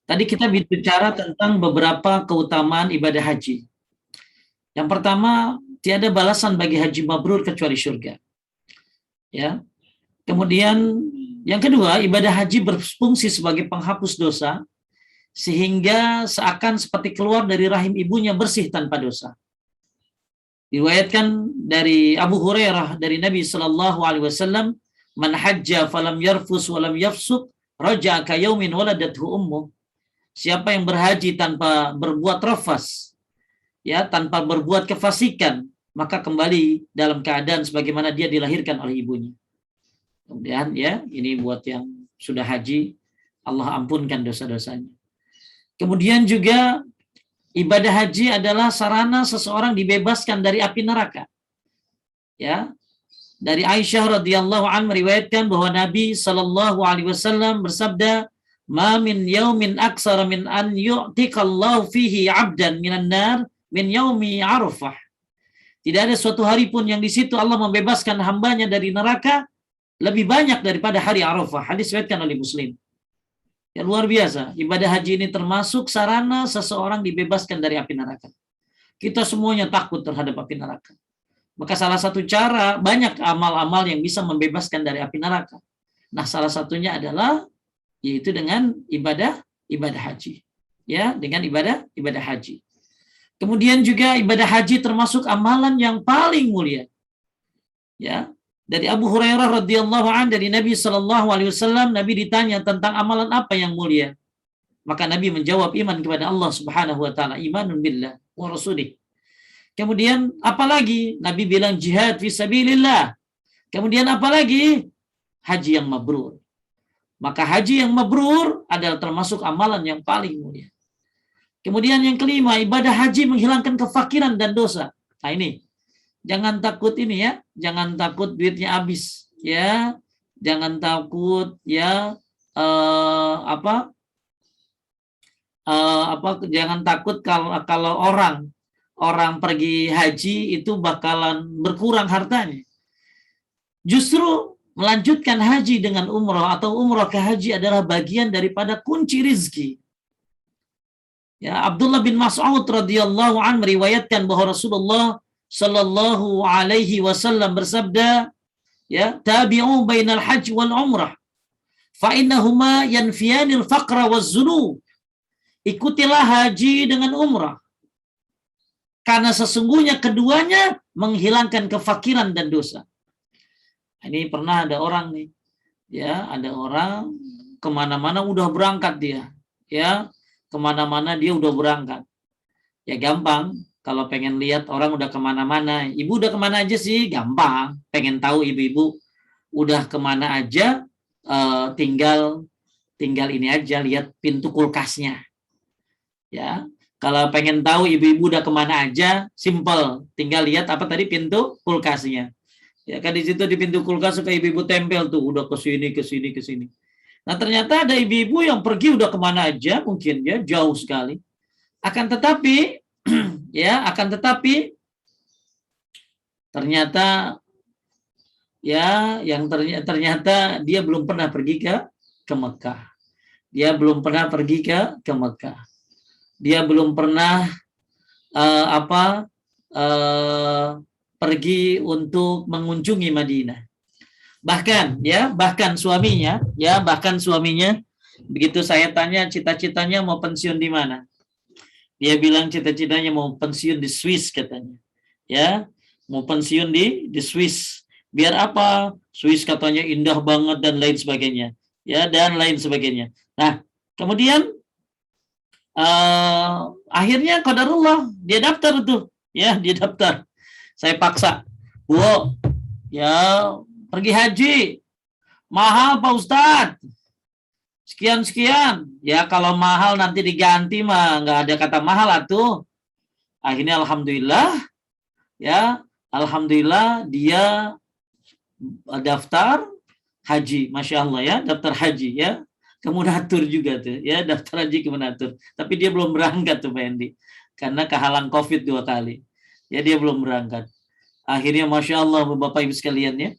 Tadi kita bicara tentang beberapa keutamaan ibadah haji. Yang pertama, tiada balasan bagi haji mabrur kecuali surga. Ya. Kemudian yang kedua, ibadah haji berfungsi sebagai penghapus dosa sehingga seakan seperti keluar dari rahim ibunya bersih tanpa dosa. Diriwayatkan dari Abu Hurairah dari Nabi sallallahu alaihi wasallam, "Man hajja falam yarfus walam yafsuq, raja'a ka yaumin waladathu ummuh." Siapa yang berhaji tanpa berbuat rafas, ya, tanpa berbuat kefasikan, maka kembali dalam keadaan sebagaimana dia dilahirkan oleh ibunya. Kemudian ya, ini buat yang sudah haji, Allah ampunkan dosa-dosanya. Kemudian juga ibadah haji adalah sarana seseorang dibebaskan dari api neraka. Ya. Dari Aisyah radhiyallahu anha meriwayatkan bahwa Nabi sallallahu alaihi wasallam bersabda, "Ma min yaumin aksara min an yu'tiqallahu fihi 'abdan minan nar min yaumi Arafah." Tidak ada suatu hari pun yang di situ Allah membebaskan hambanya dari neraka lebih banyak daripada hari Arafah. Hadis riwayatkan oleh Muslim. Ya, luar biasa. Ibadah haji ini termasuk sarana seseorang dibebaskan dari api neraka. Kita semuanya takut terhadap api neraka. Maka salah satu cara, banyak amal-amal yang bisa membebaskan dari api neraka. Nah, salah satunya adalah yaitu dengan ibadah haji. Ya, dengan ibadah haji. Kemudian juga ibadah haji termasuk amalan yang paling mulia. Ya, dari Abu Hurairah radhiyallahu anhu dari Nabi sallallahu alaihi wasallam, Nabi ditanya tentang amalan apa yang mulia. Maka Nabi menjawab, iman kepada Allah Subhanahu wa taala, imanun billah wa rasulih. Kemudian apalagi? Nabi bilang jihad fi sabilillah. Kemudian apalagi? Haji yang mabrur. Maka haji yang mabrur adalah termasuk amalan yang paling mulia. Kemudian yang kelima, ibadah haji menghilangkan kefakiran dan dosa. Nah ini, jangan takut ini ya, jangan takut duitnya habis ya, jangan takut ya jangan takut kalau orang pergi haji itu bakalan berkurang hartanya. Justru melanjutkan haji dengan umroh atau umroh ke haji adalah bagian daripada kunci rizki. Ya, Abdullah bin Mas'ud radhiyallahu anhu meriwayatkan bahwa Rasulullah sallallahu alaihi wasallam bersabda, ya, tabi'u bainal hajj wal umrah fa innahuma yanfiyanil faqra waz zunub. Ikutilah haji dengan umrah karena sesungguhnya keduanya menghilangkan kefakiran dan dosa. Ini pernah ada orang nih, ya, ada orang kemana-mana udah berangkat dia, ya, kemana-mana dia udah berangkat. Ya gampang, kalau pengen lihat orang udah kemana-mana, ibu udah kemana aja sih, gampang. Pengen tahu ibu-ibu udah kemana aja, tinggal ini aja, lihat pintu kulkasnya. Ya, kalau pengen tahu ibu-ibu udah kemana aja, simple, tinggal lihat apa tadi pintu kulkasnya. Ya kan di situ di pintu kulkas suka ibu-ibu tempel tuh, udah ke sini ke sini ke sini. Nah ternyata ada ibu-ibu yang pergi udah kemana aja, mungkin ya jauh sekali. Akan tetapi ternyata ya yang ternyata dia belum pernah pergi ke Mekah. Dia belum pernah pergi ke Mekah. Dia belum pernah pergi untuk mengunjungi Madinah. Bahkan suaminya begitu saya tanya cita-citanya mau pensiun di mana? Dia bilang cita-citanya mau pensiun di Swiss katanya. Ya, mau pensiun di Swiss. Biar apa? Swiss katanya indah banget dan lain sebagainya. Ya, dan lain sebagainya. Nah, kemudian akhirnya qadarullah dia daftar tuh. Ya, dia daftar. Saya paksa. Bu, ya pergi haji. Mahal Pak Ustadz. Sekian. Ya kalau mahal nanti diganti mah nggak ada kata mahal atuh. Akhirnya alhamdulillah dia daftar haji, masya Allah ya, daftar haji ya, ke Munatur juga tuh ya, daftar haji ke Munatur. Tapi dia belum berangkat tuh Pak Endi, karena kehalang COVID 2 kali. Ya dia belum berangkat. Akhirnya masya Allah Bapak Ibu sekalian ya,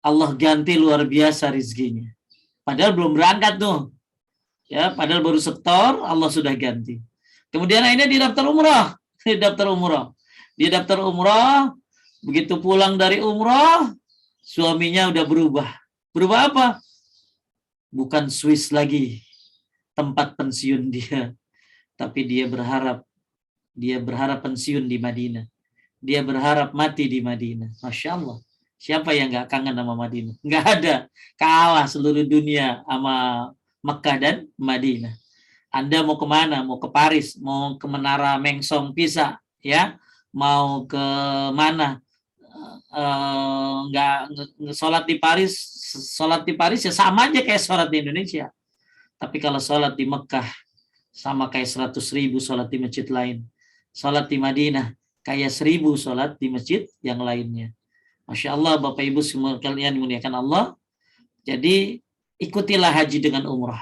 Allah ganti luar biasa rizkinya. Padahal belum berangkat tuh. Ya, padahal baru setor, Allah sudah ganti. Kemudian akhirnya di daftar umrah, di daftar umrah. Di daftar umrah, begitu pulang dari umrah, suaminya udah berubah. Berubah apa? Bukan Swiss lagi tempat pensiun dia, tapi dia berharap pensiun di Madinah. Dia berharap mati di Madinah. Masya Allah. Siapa yang nggak kangen sama Madinah? Nggak ada. Kalah seluruh dunia sama Mekah dan Madinah. Anda mau kemana? Mau ke Paris? Mau ke Menara Mengsong Pisa? Ya? Mau ke mana? Nggak sholat di Paris ya sama aja kayak sholat di Indonesia. Tapi kalau sholat di Mekah sama kayak 100.000 sholat di masjid lain. Sholat di Madinah kayak 1.000 sholat di masjid yang lainnya. Masya Allah, Bapak Ibu semua kalian dimuliakan Allah. Jadi ikutilah haji dengan umrah.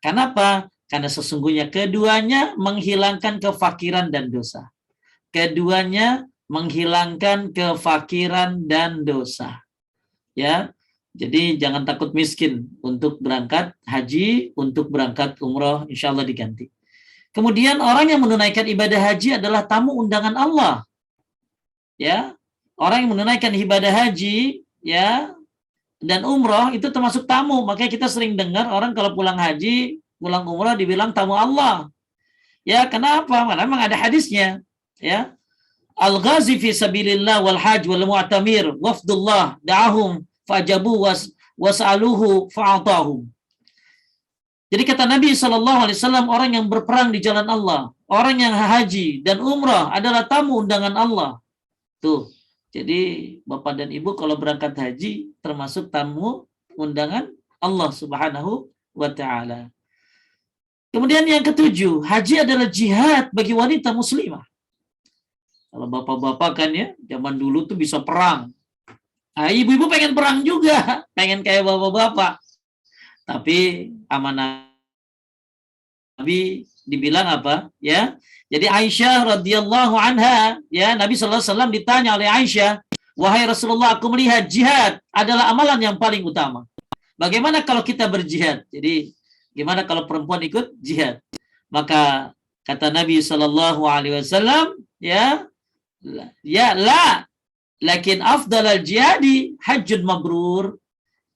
Kenapa? Karena sesungguhnya keduanya menghilangkan kefakiran dan dosa. Keduanya menghilangkan kefakiran dan dosa. Ya, jadi jangan takut miskin untuk berangkat haji, untuk berangkat umrah, insya Allah diganti. Kemudian orang yang menunaikan ibadah haji adalah tamu undangan Allah. Ya, orang yang menunaikan ibadah haji, ya, dan umrah itu termasuk tamu. Makanya kita sering dengar orang kalau pulang haji, pulang umrah dibilang tamu Allah. Ya, kenapa? Karena memang ada hadisnya. Ya, al-ghazi fi sabilillah wal hajj wal mu'tamir wafdullah da'ahum fajabu was'aluhu fa'atahum. Jadi kata Nabi SAW, orang yang berperang di jalan Allah, orang yang haji dan umrah adalah tamu undangan Allah. Tuh. Jadi Bapak dan Ibu kalau berangkat haji termasuk tamu undangan Allah Subhanahu wa taala. Kemudian yang ketujuh, haji adalah jihad bagi wanita muslimah. Kalau bapak-bapak kan ya, zaman dulu tuh bisa perang. Nah, ibu-ibu pengen perang juga, pengen kayak bapak-bapak. Tapi amanah Nabi dibilang apa? Ya. Jadi Aisyah radhiyallahu anha, ya, Nabi sallallahu alaihi wasallam ditanya oleh Aisyah, "Wahai Rasulullah, aku melihat jihad adalah amalan yang paling utama. Bagaimana kalau kita berjihad?" Jadi, gimana kalau perempuan ikut jihad? Maka kata Nabi sallallahu alaihi wasallam, ya, lakin afdalal jihadi hajjun mabrur.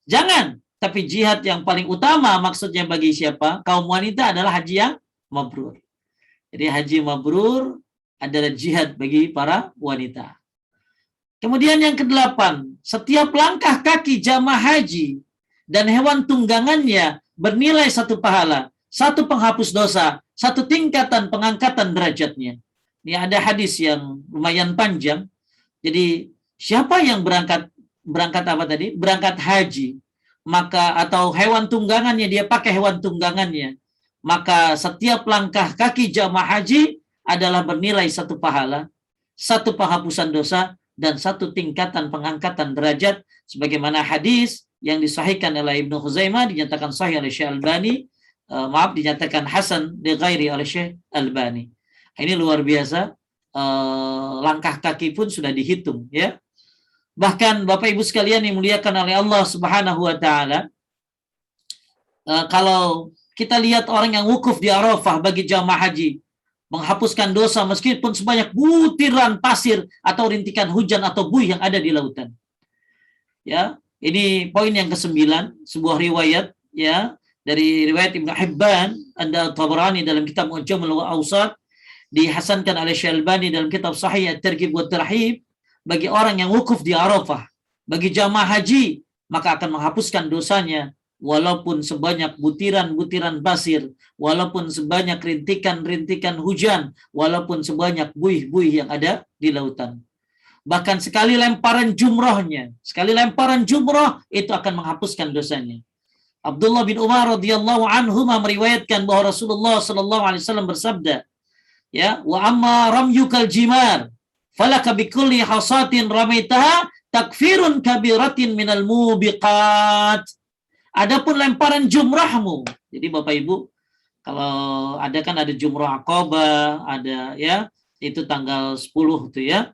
Jangan, tapi jihad yang paling utama maksudnya bagi siapa? Kaum wanita adalah haji yang mabrur. Jadi haji mabrur adalah jihad bagi para wanita. Kemudian yang ke-8, setiap langkah kaki jamaah haji dan hewan tunggangannya bernilai 1 pahala, 1 penghapus dosa, 1 tingkatan pengangkatan derajatnya. Ini ada hadis yang lumayan panjang. Jadi siapa yang berangkat apa tadi? Berangkat haji, maka atau hewan tunggangannya, dia pakai hewan tunggangannya, maka setiap langkah kaki jamaah haji adalah bernilai 1 pahala, 1 penghapusan dosa, dan 1 tingkatan pengangkatan derajat, sebagaimana hadis yang disahihkan oleh Ibnu Khuzaimah, dinyatakan sahih oleh Syekh Albani, dinyatakan hasan di ghairi oleh Syekh Albani. Ini luar biasa, langkah kaki pun sudah dihitung, ya. Bahkan Bapak Ibu sekalian yang dimuliakan oleh Allah Subhanahu wa taala, kalau kita lihat orang yang wukuf di Arafah bagi jamaah haji, menghapuskan dosa meskipun sebanyak butiran pasir atau rintikan hujan atau buih yang ada di lautan. Ya, ini poin yang ke-9, sebuah riwayat, ya, dari riwayat Ibnu Hibban, Tabarani dalam kitab Mu'jamul Awsat, dihasankan oleh Syalbani dalam kitab Sahih At-Targhib wa Tarhib, bagi orang yang wukuf di Arafah, bagi jamaah haji, maka akan menghapuskan dosanya walaupun sebanyak butiran-butiran pasir, walaupun sebanyak rintikan-rintikan hujan, walaupun sebanyak buih-buih yang ada di lautan. Bahkan sekali lemparan jumrahnya, sekali lemparan jumrah itu akan menghapuskan dosanya. Abdullah bin Umar radhiyallahu anhu meriwayatkan bahwa Rasulullah sallallahu alaihi wasallam bersabda, ya, wa amma ramyukal jimar falaka bikulli hasatin ramaitaha takfirun kabiratin minal mubiqat. Adapun lemparan jumrahmu. Jadi Bapak Ibu, kalau ada kan ada jumrah Aqabah, ada, ya, itu tanggal 10 tuh, ya.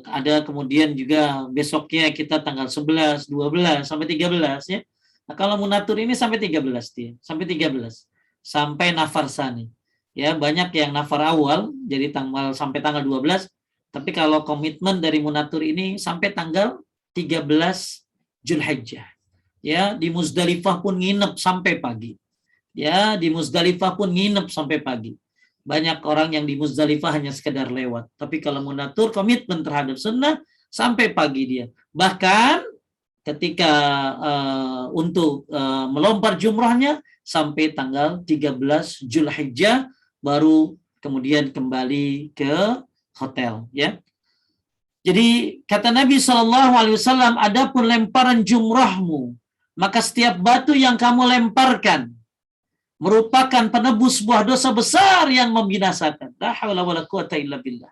Ada kemudian juga besoknya kita tanggal 11, 12 sampai 13, ya. Nah, kalau munatur ini sampai 13 dia, sampai 13. Sampai nafar sani. Ya, banyak yang nafar awal jadi sampai tanggal 12, tapi kalau komitmen dari munatur ini sampai tanggal 13 Zulhijjah. Ya, di Muzdalifah pun nginep sampai pagi. Ya, di Muzdalifah pun nginep sampai pagi. Banyak orang yang di Muzdalifah hanya sekedar lewat. Tapi kalau munatur komitmen terhadap sunnah sampai pagi dia. Bahkan ketika untuk melempar jumrahnya sampai tanggal 13 Zulhijjah baru kemudian kembali ke hotel, ya. Jadi kata Nabi SAW, adapun lemparan jumrahmu, maka setiap batu yang kamu lemparkan merupakan penebus sebuah dosa besar yang membinasakan. La haula wala quwata illa billah.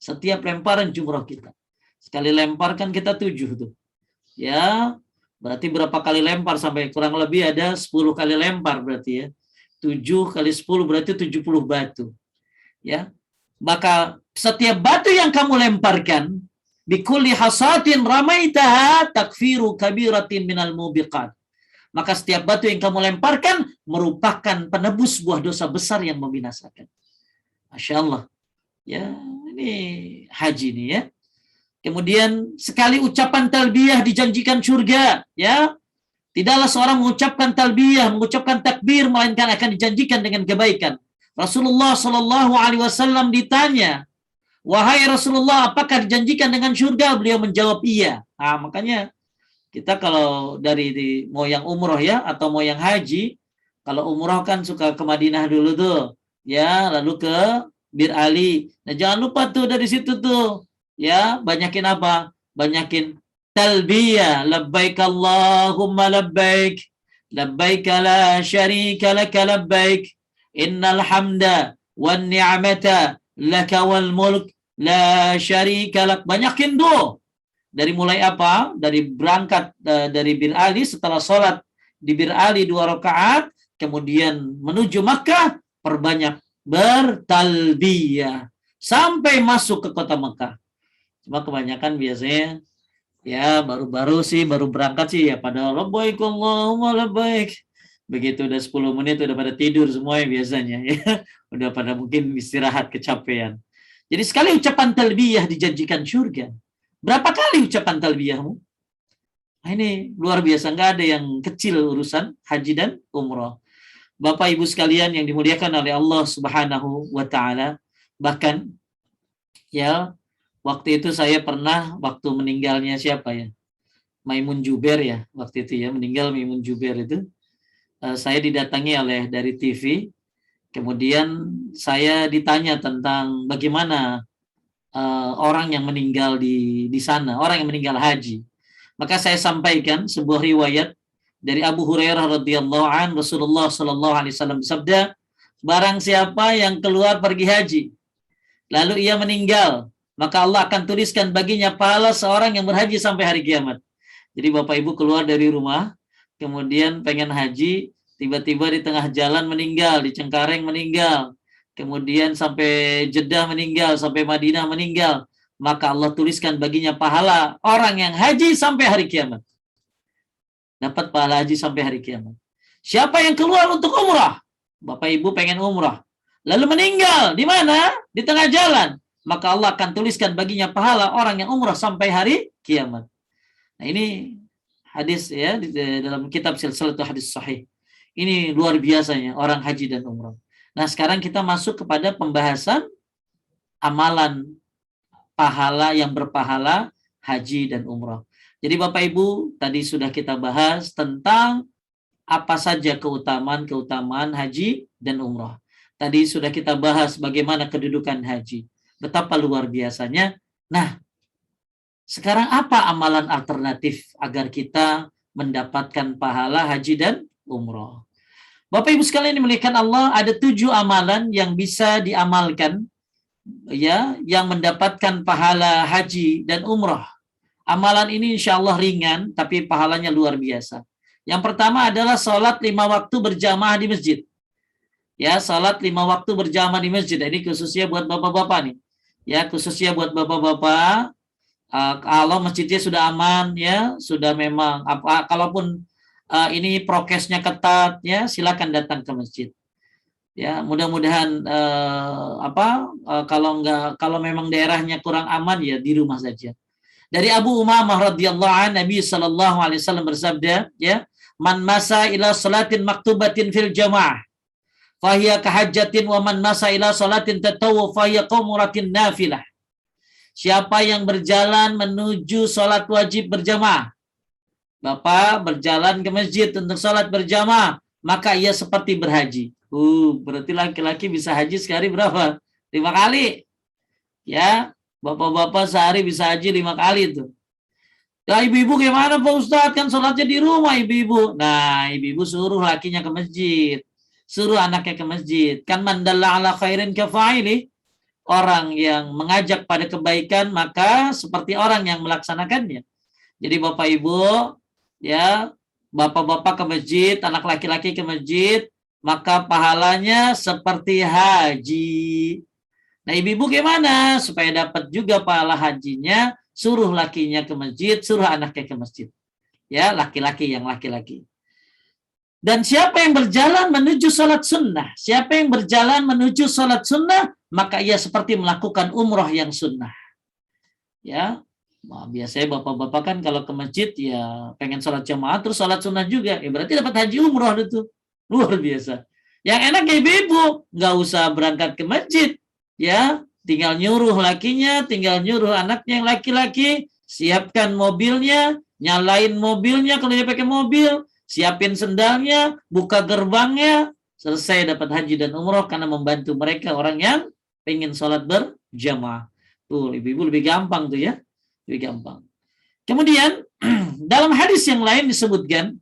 Setiap lemparan jumrah kita. Sekali lemparkan kita 7 tuh. Ya, berarti berapa kali lempar sampai kurang lebih ada 10 kali lempar berarti ya. 7 kali 10 berarti 70 batu. Ya. Maka setiap batu yang kamu lemparkan bikulli hasatin ramaitaha takfiru kabiratin minal mubiqat. Maka setiap batu yang kamu lemparkan merupakan penebus sebuah dosa besar yang membinasakan. Masya Allah. Ya, ini haji nih ya. Kemudian sekali ucapan talbiyah dijanjikan surga, ya. Tidaklah seorang mengucapkan talbiyah, mengucapkan takbir, melainkan akan dijanjikan dengan kebaikan. Rasulullah Shallallahu Alaihi Wasallam ditanya, wahai Rasulullah, apakah dijanjikan dengan surga? Beliau menjawab iya. Nah, makanya kita kalau dari mau yang umroh ya atau mau yang haji, kalau umroh kan suka ke Madinah dulu tuh, ya, lalu ke Bir Ali. Nah, jangan lupa tuh dari situ tuh, ya, banyakin apa? Banyakin talbiyah, labbaik Allahumma labbaik, labbaik la syarika laka labbaik, innal hamda wan ni'mata laka wal mulk la syarika lak. Banyakin tuh. Dari mulai apa? Dari berangkat dari Bir Ali, setelah sholat di Bir Ali 2 rakaat, kemudian menuju Makkah, perbanyak bertalbiyah sampai masuk ke kota Makkah. Cuma kebanyakan biasanya ya baru berangkat sih ya pada labbaik Allahumma labbaik. Begitu udah 10 menit udah pada tidur semuanya biasanya ya. Udah pada mungkin istirahat kecapean. Jadi sekali ucapan talbiyah dijanjikan surga. Berapa kali ucapan talbiyahmu? Nah, ini luar biasa, nggak ada yang kecil urusan haji dan umroh. Bapak Ibu sekalian yang dimuliakan oleh Allah Subhanahu wa taala, bahkan ya waktu itu saya pernah waktu meninggalnya siapa ya? Maimun Jubair ya, waktu itu ya meninggal Maimun Jubair itu. Saya didatangi oleh dari TV. Kemudian saya ditanya tentang bagaimana orang yang meninggal di sana, orang yang meninggal haji. Maka saya sampaikan sebuah riwayat dari Abu Hurairah radhiyallahu an, Rasulullah sallallahu alaihi wasallam bersabda, barang siapa yang keluar pergi haji lalu ia meninggal, maka Allah akan tuliskan baginya pahala seorang yang berhaji sampai hari kiamat. Jadi Bapak Ibu keluar dari rumah, kemudian pengen haji, tiba-tiba di tengah jalan meninggal, di Cengkareng meninggal, kemudian sampai Jeddah meninggal, sampai Madinah meninggal, maka Allah tuliskan baginya pahala orang yang haji sampai hari kiamat. Dapat pahala haji sampai hari kiamat. Siapa yang keluar untuk umrah? Bapak Ibu pengen umrah, lalu meninggal di mana? Di tengah jalan, maka Allah akan tuliskan baginya pahala orang yang umrah sampai hari kiamat. Nah, ini hadis ya dalam kitab Silsilatul Hadis Sahih. Ini luar biasanya orang haji dan umrah. Nah, sekarang kita masuk kepada pembahasan amalan pahala yang berpahala haji dan umrah. Jadi Bapak Ibu, tadi sudah kita bahas tentang apa saja keutamaan haji dan umrah. Tadi sudah kita bahas bagaimana kedudukan haji. Betapa luar biasanya. Nah, sekarang apa amalan alternatif agar kita mendapatkan pahala haji dan umrah? Bapak Ibu sekalian dimuliakan Allah, ada 7 amalan yang bisa diamalkan ya, yang mendapatkan pahala haji dan umrah. Amalan ini insya Allah ringan, tapi pahalanya luar biasa. Yang pertama adalah sholat 5 waktu berjamaah di masjid. Ya, sholat 5 waktu berjamaah di masjid. Ini khususnya buat bapak-bapak nih. Ya, khususnya buat bapak-bapak. Kalau masjidnya sudah aman, ya, sudah memang kalaupun ini prokesnya ketat, ya silakan datang ke masjid. Ya, mudah-mudahan kalau memang daerahnya kurang aman ya di rumah saja. Dari Abu Umamah radhiyallahu anhu, Nabi sallallahu alaihi wasallam bersabda, ya, man masa ila salatin maktubatin fil jamaah fahiya kahajjatin wa man masa ila salatin tatawwu fahiya qaumuratin nafilah. Siapa yang berjalan menuju salat wajib berjamaah, Bapak berjalan ke masjid untuk salat berjamaah, maka ia seperti berhaji. Berarti laki-laki bisa haji sekali berapa? 5 kali. Ya, bapak-bapak sehari bisa haji 5 kali itu. Ya, ibu-ibu gimana Pak Ustadz? Kan sholatnya di rumah ibu-ibu. Nah, ibu-ibu suruh lakinya ke masjid. Suruh anaknya ke masjid. Kan mandalla ala khairin kafa'ili. Orang yang mengajak pada kebaikan, maka seperti orang yang melaksanakannya. Jadi bapak ibu, ya, bapak-bapak ke masjid, anak laki-laki ke masjid, maka pahalanya seperti haji. Nah, ibu-ibu gimana? Supaya dapat juga pahala hajinya, suruh lakinya ke masjid, suruh anaknya ke masjid. Ya, laki-laki yang laki-laki. Dan siapa yang berjalan menuju sholat sunnah, siapa yang berjalan menuju sholat sunnah, maka ia seperti melakukan umroh yang sunnah. Ya, nah, biasanya bapak-bapak kan kalau ke masjid ya pengen sholat jamaah terus sholat sunnah juga, ya berarti dapat haji umroh itu. Luar biasa. Yang enak ya ibu-ibu, nggak usah berangkat ke masjid, ya, tinggal nyuruh lakinya, tinggal nyuruh anaknya yang laki-laki, siapkan mobilnya, nyalain mobilnya kalau dia pakai mobil, siapin sendalnya, buka gerbangnya, selesai dapat haji dan umroh karena membantu mereka orang yang pengen sholat berjamaah. Tuh, ibu-ibu lebih gampang tuh ya, lebih gampang. Kemudian dalam hadis yang lain disebutkan,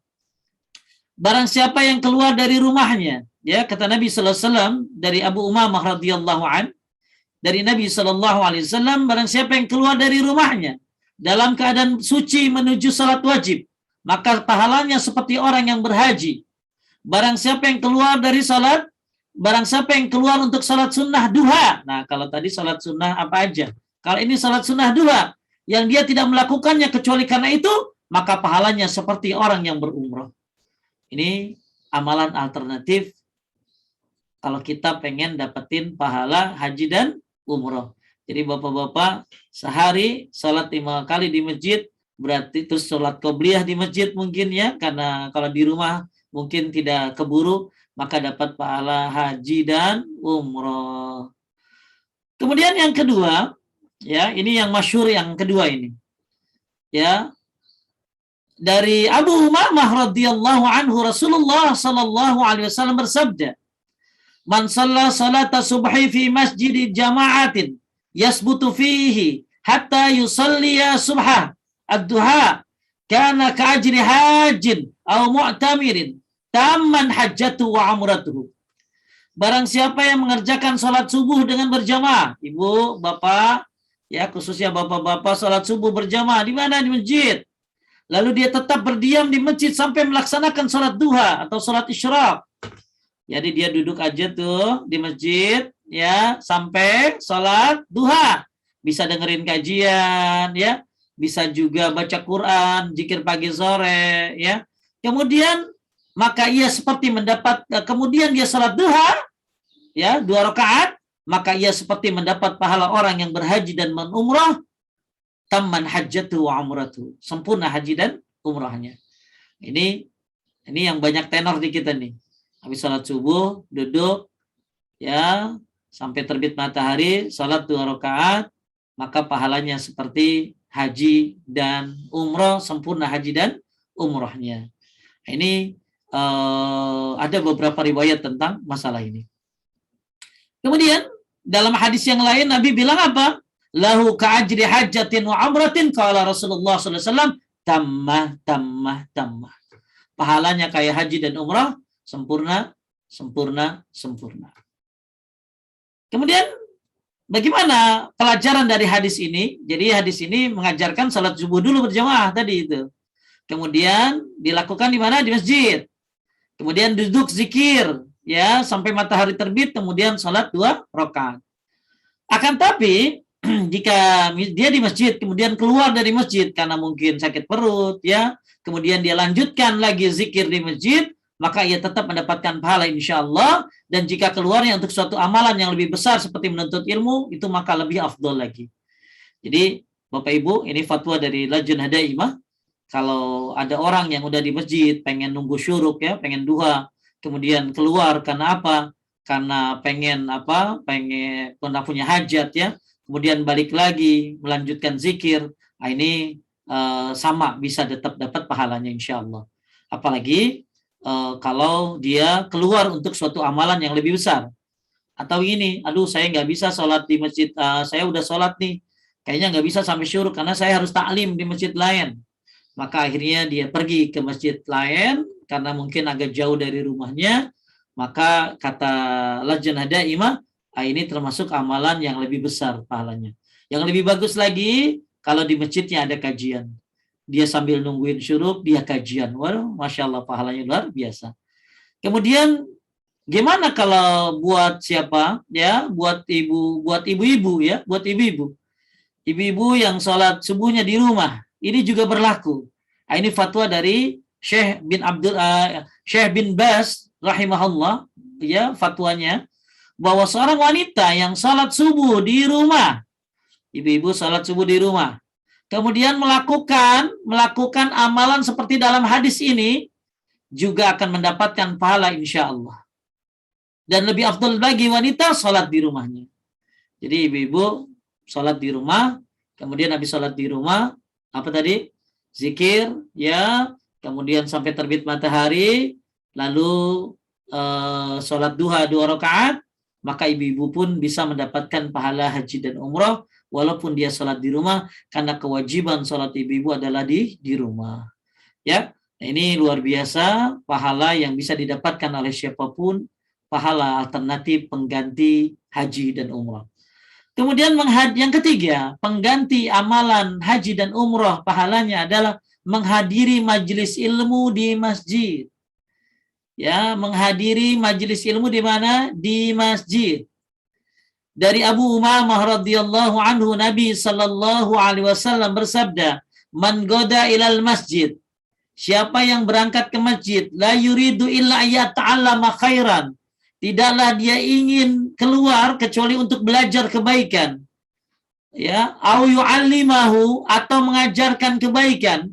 barang siapa yang keluar dari rumahnya, ya kata Nabi sallallahu alaihi wasallam dari Abu Umamah radhiyallahu an, dari Nabi sallallahu alaihi wasallam, barang siapa yang keluar dari rumahnya dalam keadaan suci menuju salat wajib, maka pahalanya seperti orang yang berhaji. Barang siapa yang keluar dari salat, barang siapa yang keluar untuk salat sunnah duha. Nah, kalau tadi salat sunnah apa aja? Kalau ini salat sunnah duha, yang dia tidak melakukannya kecuali karena itu, maka pahalanya seperti orang yang berumrah. Ini amalan alternatif kalau kita pengen dapetin pahala haji dan umroh. Jadi bapak-bapak sehari sholat 5 kali di masjid, berarti terus sholat qobliyah di masjid mungkin ya, karena kalau di rumah mungkin tidak keburu, maka dapat pahala haji dan umroh. Kemudian yang kedua, ya ini yang masyhur yang kedua ini, ya, dari Abu Umamah radhiyallahu anhu, Rasulullah sallallahu alaihi wasallam bersabda, man shalla salata subhi fi masjid jama'atin yasbutu fihi hatta yusalliya subha ad-duha kana ka'ajri hajin aw mu'tamirin tamman hajjatu wa umratuhu. Barang siapa yang mengerjakan salat subuh dengan berjamaah, ibu, bapak, ya khususnya bapak-bapak salat subuh berjamaah di mana? Di masjid. Lalu dia tetap berdiam di masjid sampai melaksanakan sholat duha atau sholat isyraq. Jadi dia duduk aja tuh di masjid, ya, sampai sholat duha. Bisa dengerin kajian, ya, bisa juga baca Quran, zikir pagi sore, ya. Kemudian maka ia seperti mendapat, kemudian dia sholat duha, ya, 2 rakaat, maka ia seperti mendapat pahala orang yang berhaji dan menumrah. Tamman hajjatu wa umratu, sempurna haji dan umrahnya. Ini yang banyak tenor di kita nih. Habis salat subuh duduk, ya, sampai terbit matahari, salat 2 rakaat, maka pahalanya seperti haji dan umrah, sempurna haji dan umrahnya. Ini ada beberapa riwayat tentang masalah ini. Kemudian dalam hadis yang lain Nabi bilang apa? Lahu ka'ajri hajjatin wa umratin, qala Rasulullah sallallahu alaihi wasallam, tammah. Pahalanya kayak haji dan umrah, sempurna. Kemudian bagaimana pelajaran dari hadis ini? Jadi hadis ini mengajarkan salat subuh dulu berjamaah tadi itu. Kemudian dilakukan di mana? Di masjid. Kemudian duduk zikir, ya, sampai matahari terbit, kemudian salat 2 rakaat. Akan tapi Kemudian jika dia di masjid, kemudian keluar dari masjid karena mungkin sakit perut, ya, kemudian dia lanjutkan lagi zikir di masjid, maka ia tetap mendapatkan pahala insya Allah. Dan jika keluarnya untuk suatu amalan yang lebih besar seperti menuntut ilmu, itu maka lebih afdol lagi. Jadi Bapak Ibu, ini fatwa dari Lajnah Daimah. Kalau ada orang yang udah di masjid, pengen nunggu syuruk, ya, pengen duha, kemudian keluar karena apa? Karena pengen pernah punya hajat, ya, kemudian balik lagi melanjutkan zikir. Nah, ini sama bisa tetap dapat pahalanya insya Allah. Apalagi kalau dia keluar untuk suatu amalan yang lebih besar. Atau ini, aduh saya nggak bisa sholat di masjid, saya udah sholat nih, kayaknya nggak bisa sampai syuruk karena saya harus taklim di masjid lain. Maka akhirnya dia pergi ke masjid lain karena mungkin agak jauh dari rumahnya. Maka kata Lajnah Daimah, ini termasuk amalan yang lebih besar pahalanya. Yang lebih bagus lagi kalau di masjidnya ada kajian. Dia sambil nungguin syuruk, dia kajian. Waduh, Masya Allah, pahalanya luar biasa. Kemudian gimana kalau buat siapa? Ya, buat ibu-ibu, ya, buat ibu-ibu. Ibu-ibu yang sholat subuhnya di rumah, ini juga berlaku. Nah, ini fatwa dari Syekh bin Baz rahimahullah, ya, fatwanya bahwa seorang wanita yang sholat subuh di rumah, ibu-ibu sholat subuh di rumah, kemudian melakukan amalan seperti dalam hadis ini, juga akan mendapatkan pahala insya Allah. Dan lebih afdal bagi wanita sholat di rumahnya. Jadi ibu-ibu sholat di rumah, kemudian habis sholat di rumah, apa tadi? Zikir, ya, kemudian sampai terbit matahari, lalu sholat duha 2 rakaat, maka ibu-ibu pun bisa mendapatkan pahala haji dan umrah, walaupun dia sholat di rumah, karena kewajiban sholat ibu-ibu adalah di rumah. Ya, nah, ini luar biasa pahala yang bisa didapatkan oleh siapapun, pahala alternatif pengganti haji dan umrah. Kemudian yang ketiga, pengganti amalan haji dan umrah pahalanya adalah menghadiri majelis ilmu di masjid. Ya, menghadiri majelis ilmu di mana? Di masjid. Dari Abu Umamah radhiyallahu anhu, Nabi sallallahu alaihi wasallam bersabda, "Man goda ilal masjid." Siapa yang berangkat ke masjid, la yuridu illa yata'allama khairan. Tidaklah dia ingin keluar kecuali untuk belajar kebaikan. Ya, au yu'allimahu, atau mengajarkan kebaikan.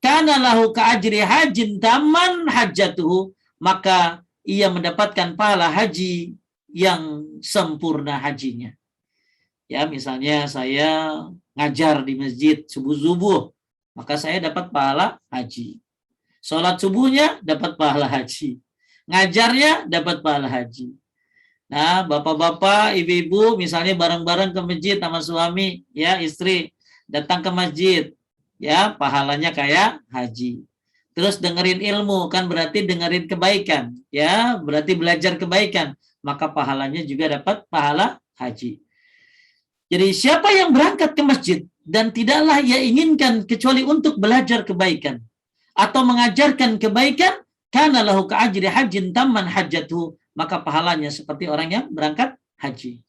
Kana lahu ka'ajri hajin tamman hajjatuhu, maka ia mendapatkan pahala haji yang sempurna hajinya. Ya, misalnya saya ngajar di masjid subuh-subuh, maka saya dapat pahala haji. Sholat subuhnya dapat pahala haji. Ngajarnya dapat pahala haji. Nah, bapak-bapak, ibu-ibu, misalnya bareng-bareng ke masjid sama suami, ya, istri, datang ke masjid, ya, pahalanya kayak haji. Terus dengerin ilmu, kan berarti dengerin kebaikan, ya, berarti belajar kebaikan, maka pahalanya juga dapat pahala haji. Jadi siapa yang berangkat ke masjid dan tidaklah ia inginkan kecuali untuk belajar kebaikan atau mengajarkan kebaikan, kana lahu ka'ajri hajjin tamman hajjatuhu, maka pahalanya seperti orang yang berangkat haji.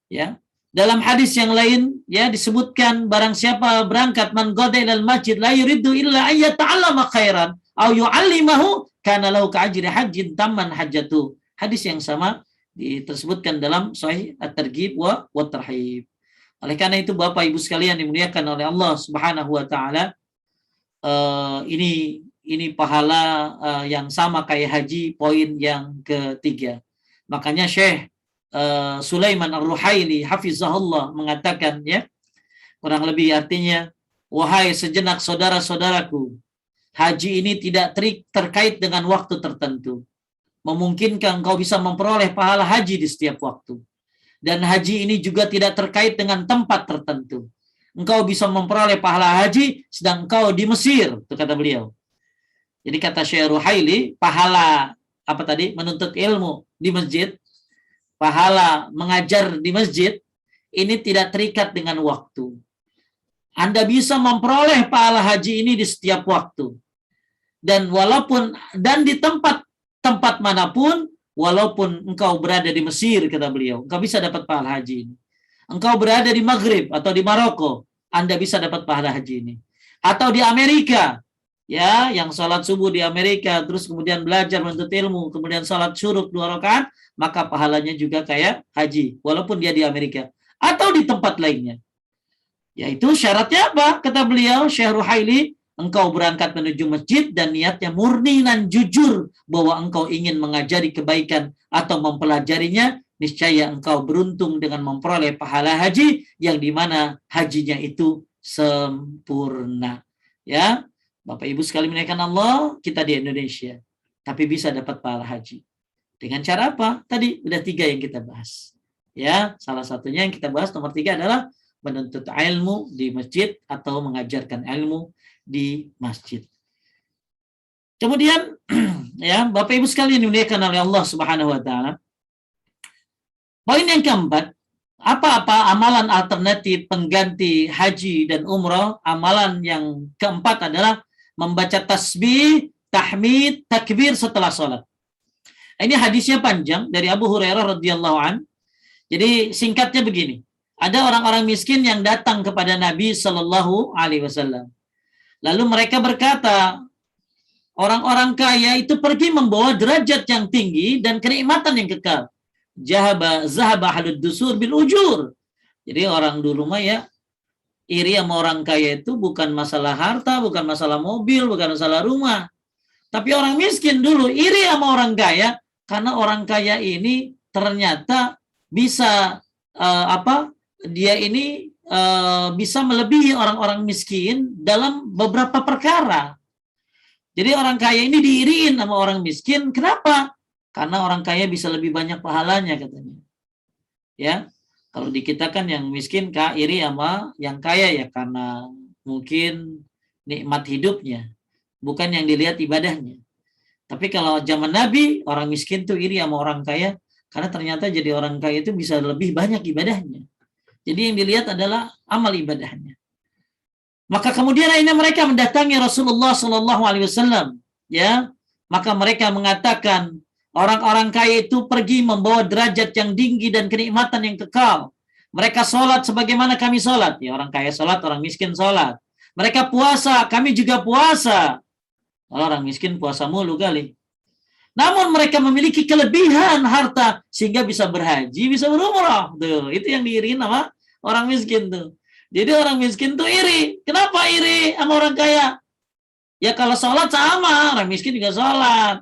Ya. Dalam hadis yang lain, ya, disebutkan barang siapa berangkat man ghada ilal masjid la yuridu illa ayyata'allama khairan aw yu'allimahu kana lahu ka'ajri hajjin tamman hajjatuhu. Hadis yang sama tersebutkan dalam Sahih At-Targhib wa Tarhib. Oleh karena itu Bapak Ibu sekalian dimuliakan oleh Allah Subhanahu wa taala, ini pahala yang sama kayak haji, poin yang ketiga. Makanya Syekh Sulaiman Ar-Ruhaili hafizahullah mengatakan, ya, kurang lebih artinya, wahai sejenak saudara-saudaraku, haji ini tidak terkait dengan waktu tertentu. Memungkinkan engkau bisa memperoleh pahala haji di setiap waktu. Dan haji ini juga tidak terkait dengan tempat tertentu. Engkau bisa memperoleh pahala haji sedang engkau di Mesir, itu kata beliau. Jadi kata Syekh Ruhaili, pahala apa tadi? Menuntut ilmu di masjid, pahala mengajar di masjid, ini tidak terikat dengan waktu. Anda bisa memperoleh pahala haji ini di setiap waktu. Dan di tempat manapun, walaupun engkau berada di Mesir, kata beliau, engkau bisa dapat pahala haji ini. Engkau berada di Maghrib atau di Maroko, Anda bisa dapat pahala haji ini. Atau di Amerika, ya, yang sholat subuh di Amerika, terus kemudian belajar menuntut ilmu, kemudian sholat syuruk 2 rakaat, maka pahalanya juga kayak haji, walaupun dia di Amerika. Atau di tempat lainnya. Yaitu syaratnya apa? Kata beliau, Syekh Ruhaili, engkau berangkat menuju masjid dan niatnya murni dan jujur bahwa engkau ingin mengajari kebaikan atau mempelajarinya, niscaya engkau beruntung dengan memperoleh pahala haji yang dimana hajinya itu sempurna. Ya, Bapak Ibu sekali menaikkan Allah, kita di Indonesia, tapi bisa dapat pahala haji. Dengan cara apa? Tadi udah 3 yang kita bahas. Ya, salah satunya yang kita bahas nomor 3 adalah menuntut ilmu di masjid atau mengajarkan ilmu di masjid. Kemudian ya, Bapak Ibu sekalian dimuliakan oleh Allah Subhanahu wa taala. Poin yang keempat, apa-apa amalan alternatif pengganti haji dan umrah? Amalan yang keempat adalah membaca tasbih, tahmid, takbir setelah sholat. Ini hadisnya panjang dari Abu Hurairah radhiyallahu an. Jadi singkatnya begini. Ada orang-orang miskin yang datang kepada Nabi Shallallahu Alaihi Wasallam. Lalu mereka berkata, orang-orang kaya itu pergi membawa derajat yang tinggi dan kenikmatan yang kekal. Zahaba ahlud dusur bil ujur. Jadi orang dulu mah ya, iri sama orang kaya itu bukan masalah harta, bukan masalah mobil, bukan masalah rumah. Tapi orang miskin dulu iri sama orang kaya karena orang kaya ini ternyata bisa dia ini bisa melebihi orang-orang miskin dalam beberapa perkara. Jadi orang kaya ini diiriin sama orang miskin. Kenapa? Karena orang kaya bisa lebih banyak pahalanya katanya. Ya, kalau di kita kan yang miskin iri sama yang kaya ya karena mungkin nikmat hidupnya, bukan yang dilihat ibadahnya. Tapi kalau zaman Nabi, orang miskin tuh iri sama orang kaya karena ternyata jadi orang kaya itu bisa lebih banyak ibadahnya. Jadi yang dilihat adalah amal ibadahnya. Maka kemudian akhirnya mereka mendatangi Rasulullah Shallallahu Alaihi Wasallam. Ya, maka mereka mengatakan orang-orang kaya itu pergi membawa derajat yang tinggi dan kenikmatan yang kekal. Mereka sholat sebagaimana kami sholat. Ya, orang kaya sholat, orang miskin sholat. Mereka puasa, kami juga puasa. Kalau orang miskin puasa mulu kali. Namun mereka memiliki kelebihan harta sehingga bisa berhaji, bisa berumrah. Tuh, itu yang diiriin sama orang miskin tuh. Jadi orang miskin tuh iri. Kenapa iri sama orang kaya? Ya kalau sholat sama, orang miskin juga sholat.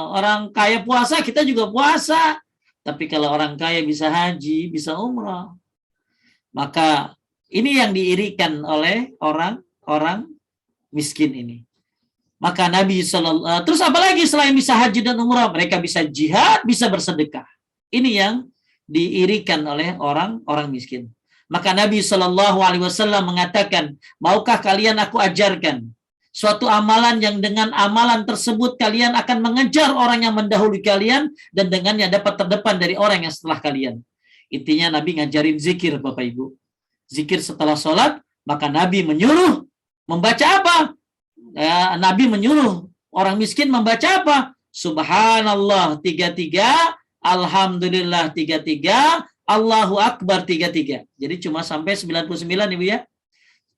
Orang kaya puasa, kita juga puasa. Tapi kalau orang kaya bisa haji, bisa umrah. Maka ini yang diirikan oleh orang-orang miskin ini. Maka Nabi terus apalagi selain bisa haji dan umrah, mereka bisa jihad, bisa bersedekah. Ini yang diirikan oleh orang-orang miskin. Maka Nabi Shallallahu Alaihi Wasallam mengatakan, maukah kalian aku ajarkan suatu amalan yang dengan amalan tersebut kalian akan mengejar orang yang mendahului kalian dan dengannya dapat terdepan dari orang yang setelah kalian. Intinya Nabi ngajarin zikir, Bapak Ibu. Zikir setelah sholat, maka Nabi menyuruh membaca apa? Nabi menyuruh orang miskin membaca apa? Subhanallah 33, Alhamdulillah 33, Allahu Akbar 33. Jadi cuma sampai 99 Ibu ya.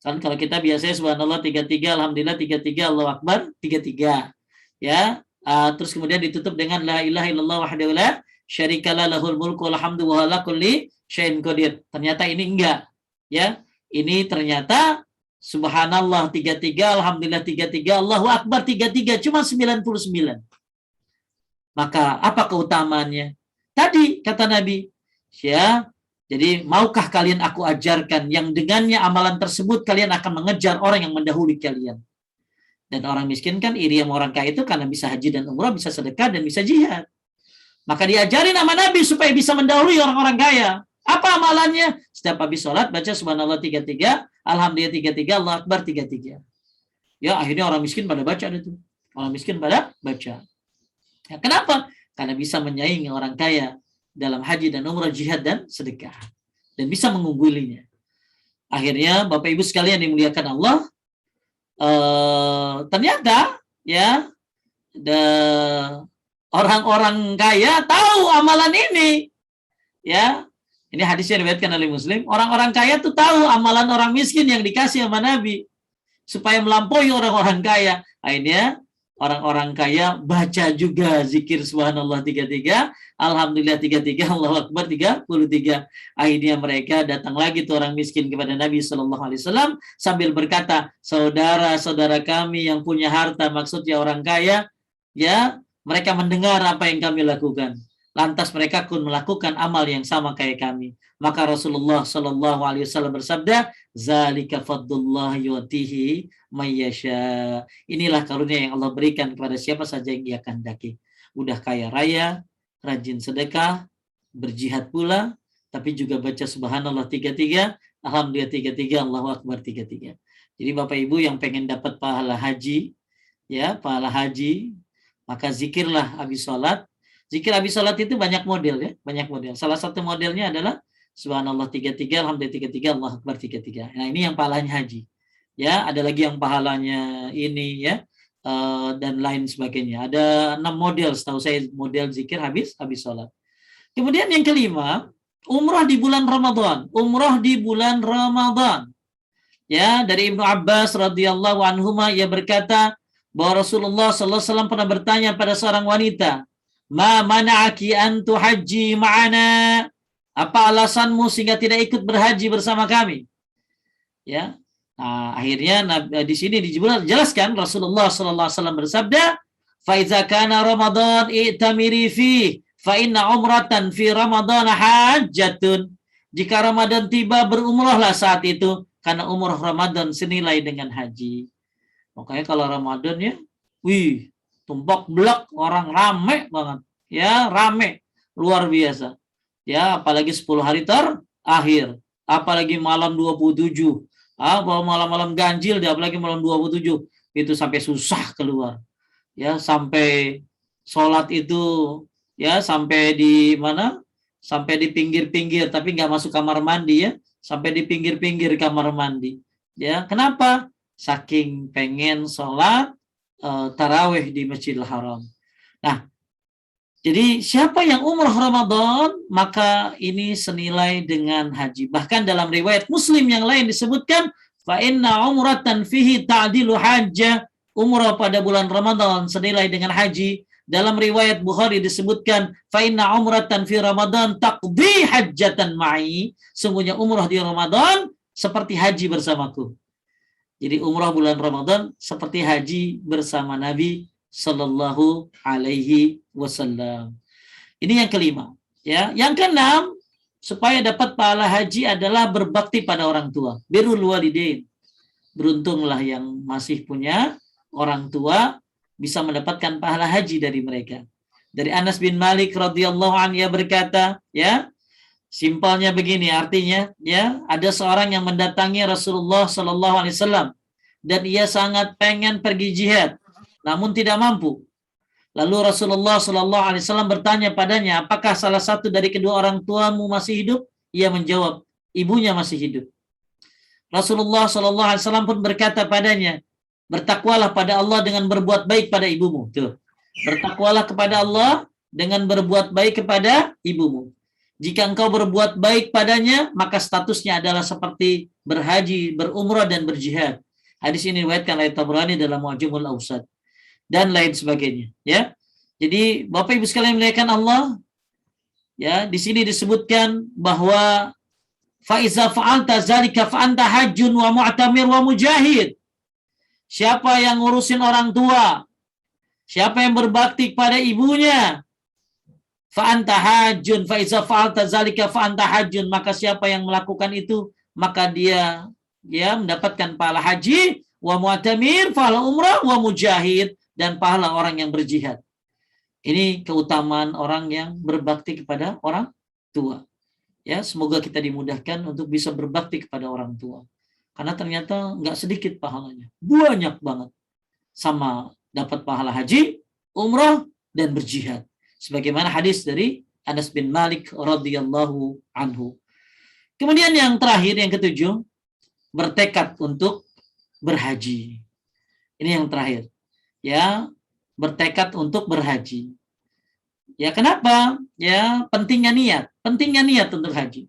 Kan kalau kita biasanya subhanallah 33, alhamdulillah 33, Allahu Akbar 33. Ya. Terus kemudian ditutup dengan la ilaha illallah wahdahu la syarikalah lahul mulku wal hamdu wa ala kulli syai'in qadir. Ternyata ini enggak. Ya. Ini ternyata subhanallah 33, alhamdulillah 33, Allahu Akbar 33, cuma 99. Maka apa keutamaannya? Tadi kata Nabi, ya, jadi maukah kalian aku ajarkan yang dengannya amalan tersebut kalian akan mengejar orang yang mendahului kalian. Dan orang miskin kan iri sama orang kaya itu karena bisa haji dan umrah, bisa sedekah dan bisa jihad. Maka diajarin sama Nabi supaya bisa mendahului orang-orang kaya. Apa amalannya? Setiap habis sholat baca subhanallah 33, alhamdulillah 33, Allah Akbar 33. Ya, akhirnya orang miskin pada baca itu. Orang miskin pada baca. Ya, kenapa? Karena bisa menyaingi orang kaya dalam haji dan umrah, jihad dan sedekah. Dan bisa mengunggulinya. Akhirnya Bapak Ibu sekalian dimuliakan Allah, ternyata ya orang-orang kaya tahu amalan ini. Ya, Ini hadisnya diriwayatkan oleh Muslim. Orang-orang kaya tuh tahu amalan orang miskin yang dikasih sama Nabi supaya melampaui orang-orang kaya. Akhirnya orang-orang kaya baca juga zikir subhanallah 33, alhamdulillah 33, Allahu akbar 33. Akhirnya mereka datang lagi tuh orang miskin kepada Nabi sallallahu alaihi wasallam sambil berkata, "Saudara-saudara kami yang punya harta," maksudnya orang kaya, ya, mereka mendengar apa yang kami lakukan. Lantas mereka pun melakukan amal yang sama kayak kami. Maka Rasulullah sallallahu alaihi wasallam bersabda, "Zalika fadlullah yu'tihi mayyasha." Inilah karunia yang Allah berikan kepada siapa saja yang Dia kehendaki. Udah kaya raya, rajin sedekah, berjihad pula, tapi juga baca subhanallah 33, alhamdulillah 33, Allahu akbar 33. Jadi Bapak Ibu yang pengen dapat pahala haji, ya, pahala haji, maka zikirlah habis sholat. Zikir habis sholat itu banyak model, ya, banyak model. Salah satu modelnya adalah subhanallah 33, alhamdulillah 33, Allahu akbar 33. Nah, ini yang pahalanya haji. Ya, ada lagi yang pahalanya ini, ya, dan lain sebagainya. Ada 6 model setahu saya model zikir habis sholat. Kemudian yang kelima, umrah di bulan Ramadan. Umrah di bulan Ramadan. Ya, dari Ibnu Abbas radhiyallahu anhuma, ia berkata bahwa Rasulullah sallallahu alaihi wasallam pernah bertanya pada seorang wanita, "Ma mana'aki an tuhajji ma'ana?" Apa alasanmu sehingga tidak ikut berhaji bersama kami? Ya. Nah, akhirnya di sini dijelaskan Rasulullah sallallahu alaihi wasallam bersabda, "Fa iza kana Ramadan i'tamiri fi fa inna umratan fi Ramadan hajjatun." Jika Ramadan tiba, berumrahlah saat itu, karena umrah Ramadan senilai dengan haji. Makanya kalau Ramadan, ya, wih, tumpuk belak, orang rame banget. Ya, rame. Luar biasa. Ya, apalagi 10 hari terakhir. Apalagi malam 27. Malam-malam ganjil, apalagi malam 27. Itu sampai susah keluar. Ya, sampai sholat itu, ya, sampai di mana? Sampai di pinggir-pinggir, tapi nggak masuk kamar mandi, ya. Sampai di pinggir-pinggir kamar mandi. Ya, kenapa? Saking pengen sholat tarawih di Masjidil Haram. Nah, jadi siapa yang umrah Ramadan, maka ini senilai dengan haji. Bahkan dalam riwayat Muslim yang lain disebutkan, fa inna umratan fihi ta'dilu hajjah. Umrah pada bulan Ramadan senilai dengan haji. Dalam riwayat Bukhari disebutkan, fa inna umratan fi Ramadan taqdi hajjatan ma'i. Sungguhnya umrah di Ramadan seperti haji bersamaku. Jadi umrah bulan Ramadan seperti haji bersama Nabi sallallahu alaihi wasallam. Ini yang kelima, ya. Yang keenam, supaya dapat pahala haji adalah berbakti pada orang tua. Birrul walidain. Beruntunglah yang masih punya orang tua bisa mendapatkan pahala haji dari mereka. Dari Anas bin Malik radhiyallahu anhu, ia berkata, ya, simpelnya begini artinya, ya, ada seorang yang mendatangi Rasulullah sallallahu alaihi wasallam dan ia sangat pengen pergi jihad, namun tidak mampu. Lalu Rasulullah sallallahu alaihi wasallam bertanya padanya, "Apakah salah satu dari kedua orang tuamu masih hidup?" Ia menjawab, "Ibunya masih hidup." Rasulullah sallallahu alaihi wasallam pun berkata padanya, "Bertakwalah pada Allah dengan berbuat baik pada ibumu." Tuh. Bertakwalah kepada Allah dengan berbuat baik kepada ibumu. Jika engkau berbuat baik padanya, maka statusnya adalah seperti berhaji, berumrah, dan berjihad. Hadis ini diriwayatkan oleh Tabrani dalam Mu'jamul Awsat dan lain sebagainya. Ya, jadi Bapak Ibu sekalian muliakan Allah, ya, di sini disebutkan bahwa fa iza fa'alta zalika fa anta hajjun wa mu'tamir wa mujahid. Siapa yang ngurusin orang tua, siapa yang berbakti kepada ibunya, fa anta hajjun, fa iza fa'alta zalika fa anta hajjun, maka siapa yang melakukan itu, maka dia mendapatkan pahala haji, wa mu'tamir, pahala umrah, wa mujahid, dan pahala orang yang berjihad. Ini keutamaan orang yang berbakti kepada orang tua. Ya, semoga kita dimudahkan untuk bisa berbakti kepada orang tua. Karena ternyata nggak sedikit pahalanya. Banyak banget. Sama dapat pahala haji, umrah, dan berjihad. Sebagaimana hadis dari Anas bin Malik radhiyallahu anhu. Kemudian yang terakhir, yang ketujuh, bertekad untuk berhaji. Ini yang terakhir. Ya, bertekad untuk berhaji. Ya, kenapa? Ya, pentingnya niat untuk haji.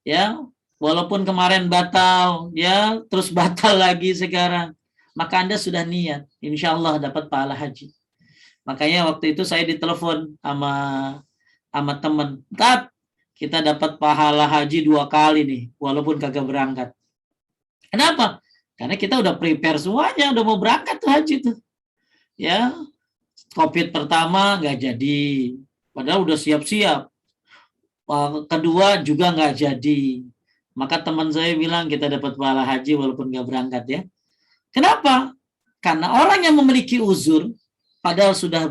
ya, walaupun kemarin batal, ya, terus batal lagi sekarang, maka Anda sudah niat, insya Allah dapat pahala haji. Makanya waktu itu saya ditelepon sama teman, Tat, kita dapat pahala haji 2 kali nih, walaupun kagak berangkat. Kenapa? Karena kita udah prepare semuanya, udah mau berangkat tuh haji tuh. Ya, COVID pertama nggak jadi, padahal udah siap-siap. Kedua juga nggak jadi. Maka teman saya bilang kita dapat pahala haji walaupun nggak berangkat ya. Kenapa? Karena orang yang memiliki uzur, padahal sudah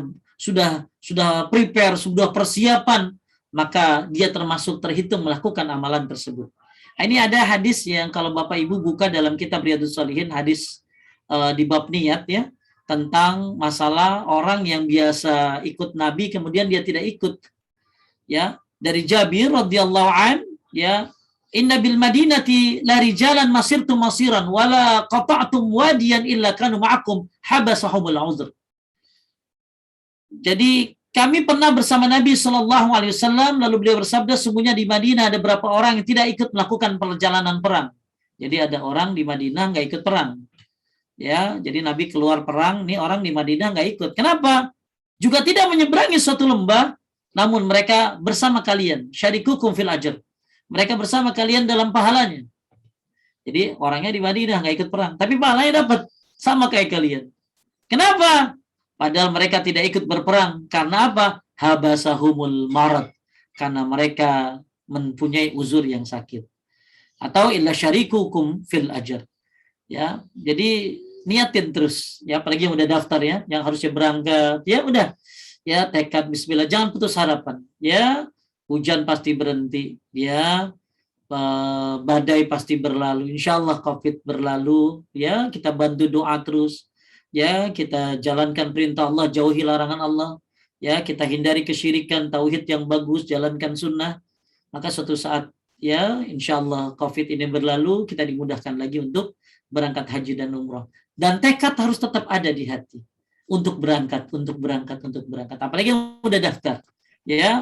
prepare, sudah persiapan, maka dia termasuk terhitung melakukan amalan tersebut. Nah, ini ada hadis yang kalau Bapak Ibu buka dalam kitab Riyadhus Shalihin, hadis di bab niat ya, tentang masalah orang yang biasa ikut Nabi kemudian dia tidak ikut. Ya, dari Jabir radhiyallahu an, ya, inna bil madinati la rijalan masirtum masiran wala qata'tum wadiyan illa kanu ma'akum habasahumul uzr. Jadi kami pernah bersama Nabi Shallallahu Alaihi Wasallam, lalu beliau bersabda, sungguhnya di Madinah ada beberapa orang yang tidak ikut melakukan perjalanan perang. Jadi ada orang di Madinah nggak ikut perang. Ya, jadi Nabi keluar perang, nih orang di Madinah nggak ikut. Kenapa? Juga tidak menyeberangi suatu lembah, namun mereka bersama kalian. Syarikukum fil ajr. Mereka bersama kalian dalam pahalanya. Jadi orangnya di Madinah nggak ikut perang, tapi pahalanya dapat sama kayak kalian. Kenapa? Padahal mereka tidak ikut berperang. Karena apa? Habasahumul marad. Karena mereka mempunyai uzur yang sakit. Atau illa syarikukum fil ajr. Ya, jadi niatin terus. Ya, apalagi yang udah daftar ya, yang harusnya berangkat. Ya udah. Ya, tekad bismillah, jangan putus harapan. Ya, hujan pasti berhenti. Ya, badai pasti berlalu. Insya Allah COVID berlalu. Ya, kita bantu doa terus. Ya, kita jalankan perintah Allah, jauhi larangan Allah. Ya, kita hindari kesyirikan, tauhid yang bagus, jalankan sunnah. Maka suatu saat, ya, insya Allah COVID ini berlalu, kita dimudahkan lagi untuk berangkat haji dan umroh. Dan tekad harus tetap ada di hati untuk berangkat. Apalagi yang udah daftar, ya,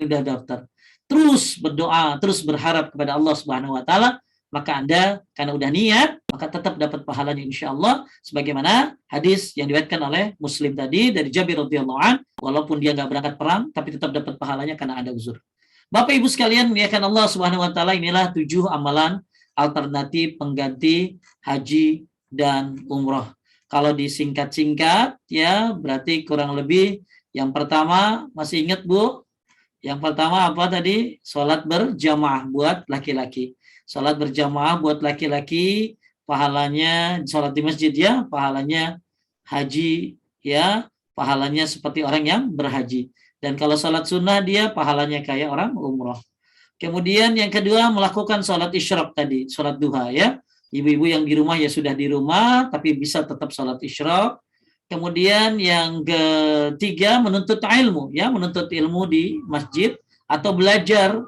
udah daftar. Terus berdoa, terus berharap kepada Allah Subhanahu Wa Taala. Maka Anda karena udah niat, maka tetap dapat pahalanya insya Allah. Sebagaimana hadis yang diriwayatkan oleh Muslim tadi dari Jabir radhiyallahu an, walaupun dia nggak berangkat perang, tapi tetap dapat pahalanya karena ada uzur. Bapak Ibu sekalian, muliakan Allah Subhanahu Wa Taala, inilah 7 amalan alternatif pengganti haji dan umroh. Kalau disingkat-singkat, ya berarti kurang lebih yang pertama, masih ingat Bu? Yang pertama apa tadi? Sholat berjamaah buat laki-laki. Sholat berjamaah buat laki-laki, pahalanya sholat di masjid ya, pahalanya haji ya, pahalanya seperti orang yang berhaji. Dan kalau sholat sunnah dia pahalanya kayak orang umroh. Kemudian yang kedua melakukan sholat isyraq tadi, sholat duha ya. Ibu-ibu yang di rumah ya sudah di rumah, tapi bisa tetap sholat isyraq. Kemudian yang ketiga menuntut ilmu ya, menuntut ilmu di masjid atau belajar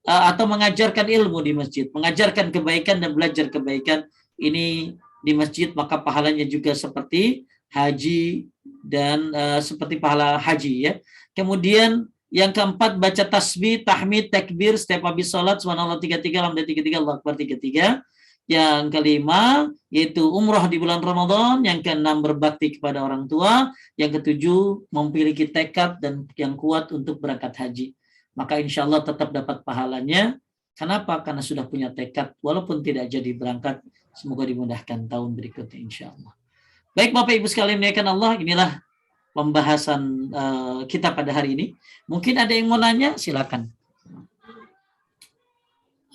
atau mengajarkan ilmu di masjid, mengajarkan kebaikan dan belajar kebaikan ini di masjid, maka pahalanya juga seperti haji dan seperti pahala haji ya. Kemudian yang keempat baca tasbih, tahmid, takbir setiap habis sholat, subhanallah 33, alhamdulillah 33, Allahu akbar 33. Yang kelima yaitu umroh di bulan Ramadan. Yang keenam berbakti kepada orang tua. Yang ketujuh memiliki tekad dan yang kuat untuk berangkat haji. Maka insya Allah tetap dapat pahalanya. Kenapa? Karena sudah punya tekad walaupun tidak jadi berangkat. Semoga dimudahkan tahun berikutnya insya Allah. Baik Bapak Ibu sekalian muliakan Allah, inilah pembahasan kita pada hari ini. Mungkin ada yang mau nanya, silakan.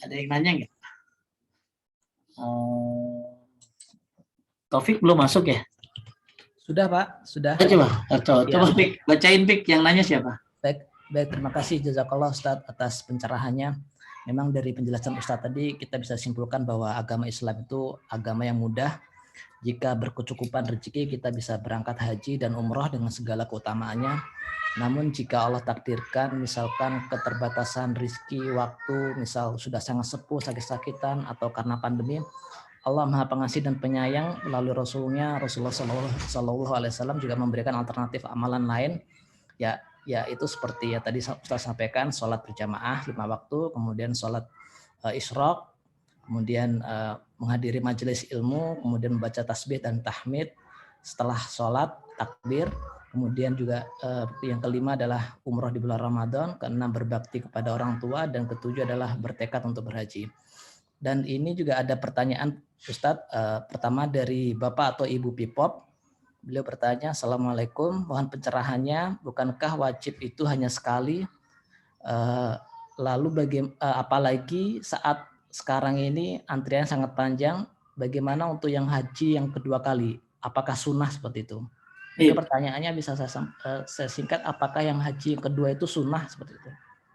Ada yang nanya nggak? Taufik belum masuk ya? Sudah Pak, sudah. Coba Pik, bacain Pik, yang nanya siapa? Baik, terima kasih jazakallah Ustadz atas pencerahannya. Memang dari penjelasan Ustadz tadi kita bisa simpulkan bahwa agama Islam itu agama yang mudah. Jika berkecukupan rezeki kita bisa berangkat haji dan umroh dengan segala keutamaannya. Namun jika Allah takdirkan misalkan keterbatasan rezeki, waktu, misal sudah sangat sepuh, sakit-sakitan atau karena pandemi, Allah Maha Pengasih dan Penyayang melalui Rasulullah Sallallahu Alaihi Wasallam juga memberikan alternatif amalan lain. Ya, ya itu seperti ya tadi Ustaz sampaikan, sholat berjamaah 5 waktu, kemudian sholat isyraq, kemudian menghadiri majelis ilmu, kemudian membaca tasbih dan tahmid setelah sholat, takbir, kemudian juga yang kelima adalah umroh di bulan Ramadan, keenam berbakti kepada orang tua, dan ketujuh adalah bertekad untuk berhaji. Dan ini juga ada pertanyaan Ustadz, pertama dari Bapak atau Ibu Pipop. Beliau bertanya, Assalamualaikum, mohon pencerahannya, bukankah wajib itu hanya sekali? Lalu apalagi saat sekarang ini antrian sangat panjang, bagaimana untuk yang haji yang kedua kali? Apakah sunnah seperti itu? Mungkin pertanyaannya bisa saya singkat, apakah yang haji yang kedua itu sunnah seperti itu?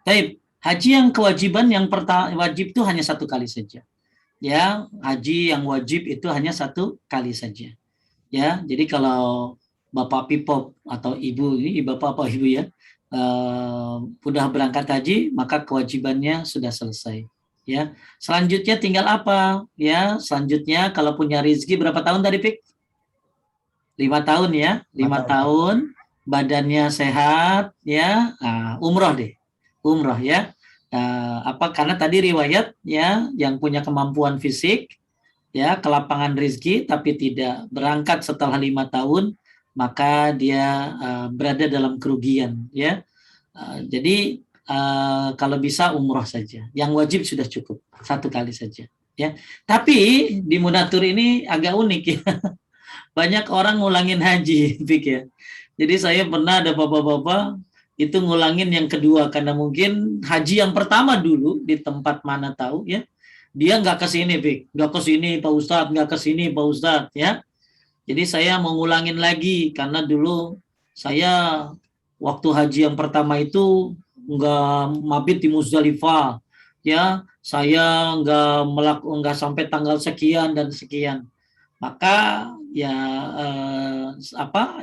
Baik, haji yang kewajiban yang pertama wajib itu hanya 1 kali saja. Ya, haji yang wajib itu hanya 1 kali saja. Ya, jadi kalau Bapak Pipop atau Ibu ini, Bapak apa Ibu ya, sudah berangkat haji, maka kewajibannya sudah selesai. Ya, selanjutnya tinggal apa? Ya, selanjutnya kalau punya rezeki berapa tahun tadi Pik? 5 tahun ya, 5 tahun, badannya sehat, ya, umroh deh, umroh ya. Karena tadi riwayat ya, yang punya kemampuan fisik ya ke lapangan rezeki tapi tidak berangkat setelah 5 tahun, maka dia berada dalam kerugian ya. Jadi kalau bisa umroh saja, yang wajib sudah cukup 1 kali saja ya. Tapi di Munatur ini agak unik ya, banyak orang ngulangin haji Pik ya. Jadi saya pernah ada bapak-bapak itu ngulangin yang kedua karena mungkin haji yang pertama dulu di tempat mana tahu ya, dia nggak ke sini, Pik. Nggak ke sini, Pak Ustadz, nggak ke sini, Pak Ustadz, ya. Jadi saya mau ngulangin lagi, karena dulu saya waktu haji yang pertama itu nggak mabit di Muzdalifah, ya. Saya nggak sampai tanggal sekian dan sekian. Maka ya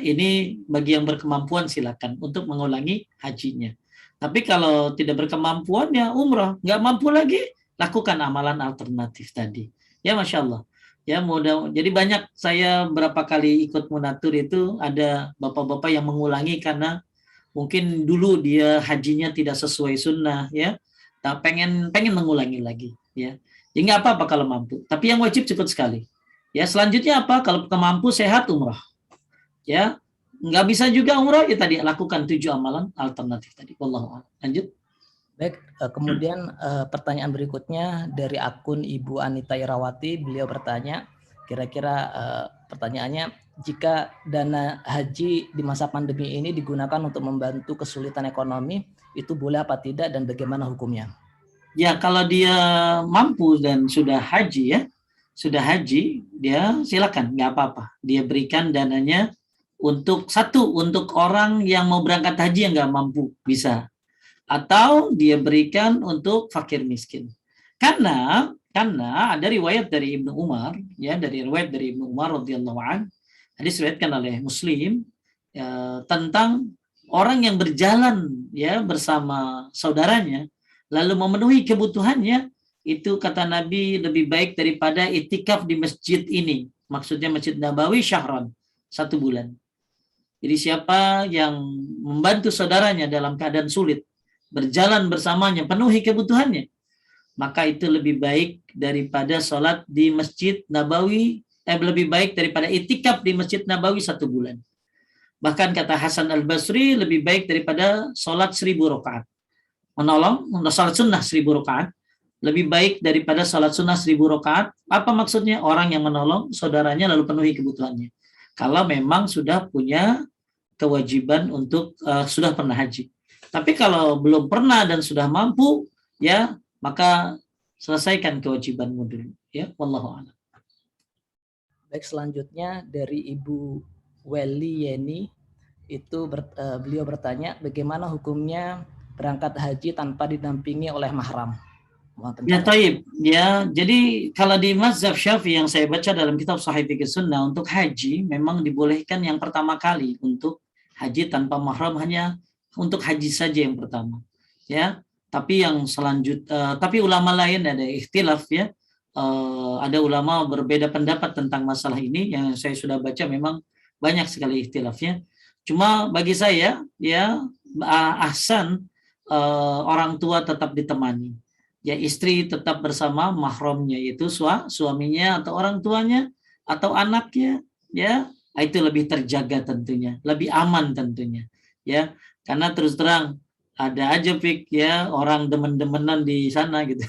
ini bagi yang berkemampuan silakan untuk mengulangi hajinya. Tapi kalau tidak berkemampuan ya umrah, nggak mampu lagi lakukan amalan alternatif tadi. Ya Masya Allah. Ya jadi banyak saya berapa kali ikut Munatur itu ada bapak-bapak yang mengulangi karena mungkin dulu dia hajinya tidak sesuai sunnah ya. Nah, pengen mengulangi lagi ya. Jadi nggak apa-apa kalau mampu. Tapi yang wajib cukup sekali. Ya selanjutnya apa? Kalau mampu sehat umrah. Ya nggak bisa juga umrah ya tadi lakukan 7 amalan alternatif tadi. Wallahu a'lam. Lanjut. Baik, kemudian pertanyaan berikutnya dari akun Ibu Anita Irawati, beliau bertanya, kira-kira pertanyaannya, jika dana haji di masa pandemi ini digunakan untuk membantu kesulitan ekonomi, itu boleh apa tidak dan bagaimana hukumnya? Ya kalau dia mampu dan sudah haji dia silakan, nggak apa-apa. Dia berikan dananya untuk orang yang mau berangkat haji yang nggak mampu, bisa. Atau dia berikan untuk fakir miskin. Karena ada riwayat dari Ibnu Umar, ya dari Ibnu Umar radhiyallahu anhu, hadis diriwayatkan oleh Muslim ya, tentang orang yang berjalan ya bersama saudaranya lalu memenuhi kebutuhannya, itu kata Nabi lebih baik daripada itikaf di masjid ini. Maksudnya Masjid Nabawi syahran, 1 bulan. Jadi siapa yang membantu saudaranya dalam keadaan sulit, berjalan bersamanya, penuhi kebutuhannya, maka itu lebih baik daripada sholat di Masjid Nabawi, lebih baik daripada itikaf di Masjid Nabawi 1 bulan. Bahkan kata Hasan Al-Basri, lebih baik daripada sholat 1000 rakaat. Menolong, sholat sunnah 1000 rakaat, lebih baik daripada sholat sunnah 1000 rakaat. Apa maksudnya? Orang yang menolong saudaranya lalu penuhi kebutuhannya. Kalau memang sudah punya kewajiban untuk sudah pernah haji. Tapi kalau belum pernah dan sudah mampu, ya maka selesaikan kewajibanmu dulu. Ya, wallahu a'lam. Baik, selanjutnya dari Ibu Welly Yeni, itu beliau bertanya, bagaimana hukumnya berangkat haji tanpa didampingi oleh mahram? Ya, taib. Ya, jadi kalau di mazhab Syafi'i yang saya baca dalam kitab Sahih Fiqh Sunnah, untuk haji memang dibolehkan yang pertama kali untuk haji tanpa mahram, hanya untuk haji saja yang pertama. Ya, tapi yang selanjutnya, tapi ulama lain ada ikhtilaf ya. Ada ulama berbeda pendapat tentang masalah ini, yang saya sudah baca memang banyak sekali ikhtilafnya. Cuma bagi saya ya ahsan orang tua tetap ditemani. Ya, istri tetap bersama mahramnya, yaitu suaminya atau orang tuanya atau anaknya, ya. Itu lebih terjaga tentunya, lebih aman tentunya, ya. Karena terus terang ada aja Fik, ya, orang demen-demenan di sana gitu.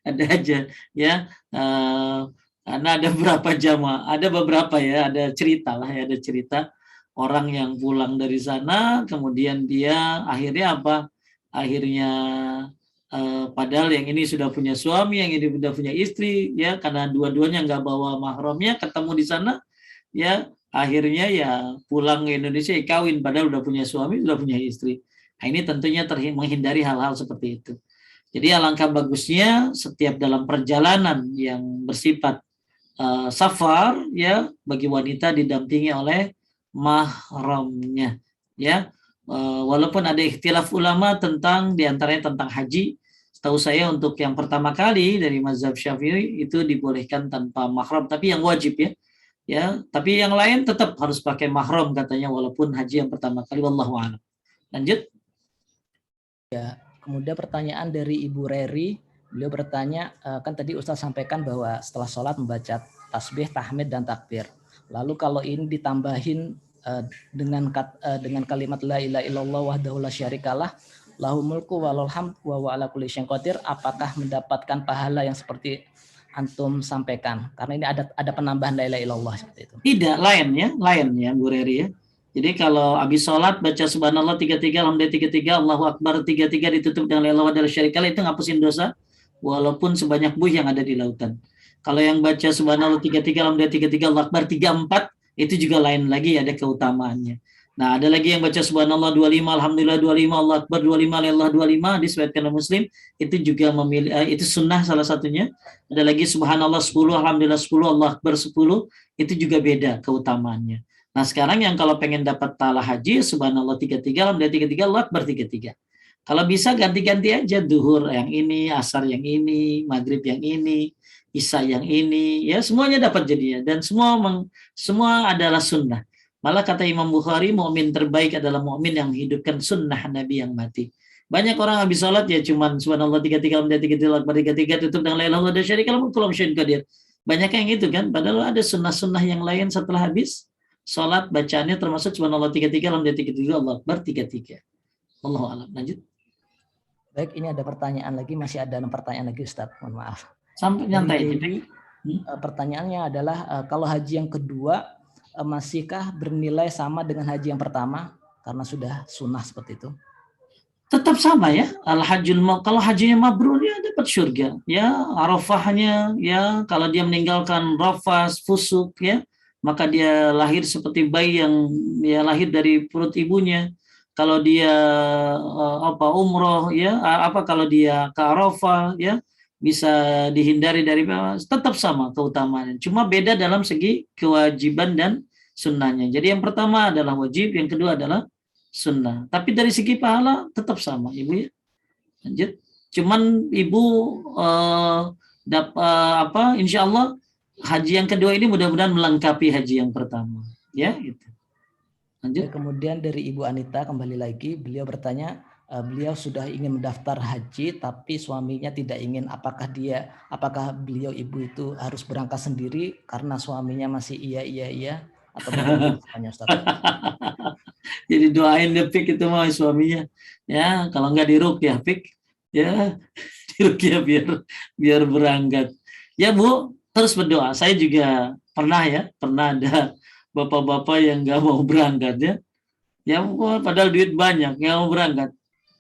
Ada aja, ya. Karena ada beberapa ya, ada cerita lah ya, ada cerita orang yang pulang dari sana, kemudian dia akhirnya apa? Akhirnya padahal yang ini sudah punya suami, yang ini sudah punya istri, ya, karena dua-duanya nggak bawa mahramnya, ketemu di sana, ya, akhirnya ya pulang ke Indonesia, ya, kawin, padahal udah punya suami, udah punya istri. Nah, ini tentunya menghindari hal-hal seperti itu. Jadi alangkah bagusnya setiap dalam perjalanan yang bersifat safar, ya, bagi wanita didampingi oleh mahramnya, ya. Walaupun ada ikhtilaf ulama tentang diantaranya tentang haji, setahu saya untuk yang pertama kali dari mazhab Syafi'i itu dibolehkan tanpa mahram, tapi yang wajib, ya, tapi yang lain tetap harus pakai mahram katanya, walaupun haji yang pertama kali. Wallahu a'lam. Lanjut. Ya, kemudian pertanyaan dari Ibu Reri, beliau bertanya, kan tadi Ustaz sampaikan bahwa setelah sholat membaca tasbih, tahmid, dan takbir. Lalu kalau ini ditambahin dengan kalimat la ilaha illallah wahdahu la syarikalah lahu mulku walal hamd wa huwa ala kulli syai'in qadir, apakah mendapatkan pahala yang seperti antum sampaikan? Karena ini ada penambahan la ilaha illallah seperti itu. Tidak, lain ya Bu Reri, ya. Jadi kalau habis sholat baca subhanallah 33, alhamdulillah 33, Allahu akbar 33 ditutup dengan la ilaha illallah syarikalah, itu ngapusin dosa walaupun sebanyak buih yang ada di lautan. Kalau yang baca subhanallah 33, alhamdulillah 33, Allahu akbar 34, itu juga lain lagi, ada keutamaannya. Nah, ada lagi yang baca subhanallah 25, alhamdulillah 25, Allahu akbar 25, la ilaha 25, disebutkan oleh Muslim, itu juga memilih itu sunnah salah satunya. Ada lagi subhanallah 10, alhamdulillah 10, Allahu akbar 10, itu juga beda keutamaannya. Nah, sekarang yang kalau pengen dapat pahala haji, subhanallah 33, alhamdulillah 33, Allahu akbar 33. Kalau bisa ganti-ganti aja, duhur yang ini, asar yang ini, maghrib yang ini, isya yang ini, ya, semuanya dapat jadinya, dan semua adalah sunnah. Malah kata Imam Bukhari, mukmin terbaik adalah mukmin yang menghidupkan sunnah Nabi yang mati. Banyak orang habis sholat ya cuman subhanallah 33, alhamdulillah 33, Allahu akbar 33, tutup dengan la ilaha illallah syarikalah kullu syai'in qadir. Banyak yang itu kan, padahal ada sunnah-sunnah yang lain setelah habis sholat, bacaannya termasuk subhanallah 33, alhamdulillah 33, Allahu akbar 33. Allahu a'lam. Lanjut. Baik, ini ada pertanyaan lagi, masih ada pertanyaan lagi Ustaz, mohon maaf. Sampai nyantai aja. Pertanyaannya adalah kalau haji yang kedua masihkah bernilai sama dengan haji yang pertama karena sudah sunnah seperti itu? Tetap sama ya. Kalau hajinya mabrur ya dapat surga. Ya, Arafahnya ya, kalau dia meninggalkan rafas, fusuk ya, maka dia lahir seperti bayi yang ya lahir dari perut ibunya. Kalau dia umroh ya, kalau dia ke Arafah ya, bisa dihindari dari tetap sama keutamaannya. Cuma beda dalam segi kewajiban dan sunnahnya. Jadi yang pertama adalah wajib, yang kedua adalah sunnah. Tapi dari segi pahala tetap sama, Ibu ya. Lanjut. Cuman Ibu insya Allah haji yang kedua ini mudah-mudahan melengkapi haji yang pertama. Ya, gitu. Lanjut. Kemudian dari Ibu Anita kembali lagi, beliau bertanya, beliau sudah ingin mendaftar haji tapi suaminya tidak ingin, apakah beliau ibu itu harus berangkat sendiri karena suaminya masih iya atau bagaimana Ustaz? Jadi doain deh Pik itu mah suaminya. Ya, kalau enggak diruqyah Pik, ya diruqyah biar berangkat. Ya Bu, terus berdoa. Saya juga pernah ada bapak-bapak yang enggak mau berangkat ya. Ya padahal duit banyak, enggak mau berangkat.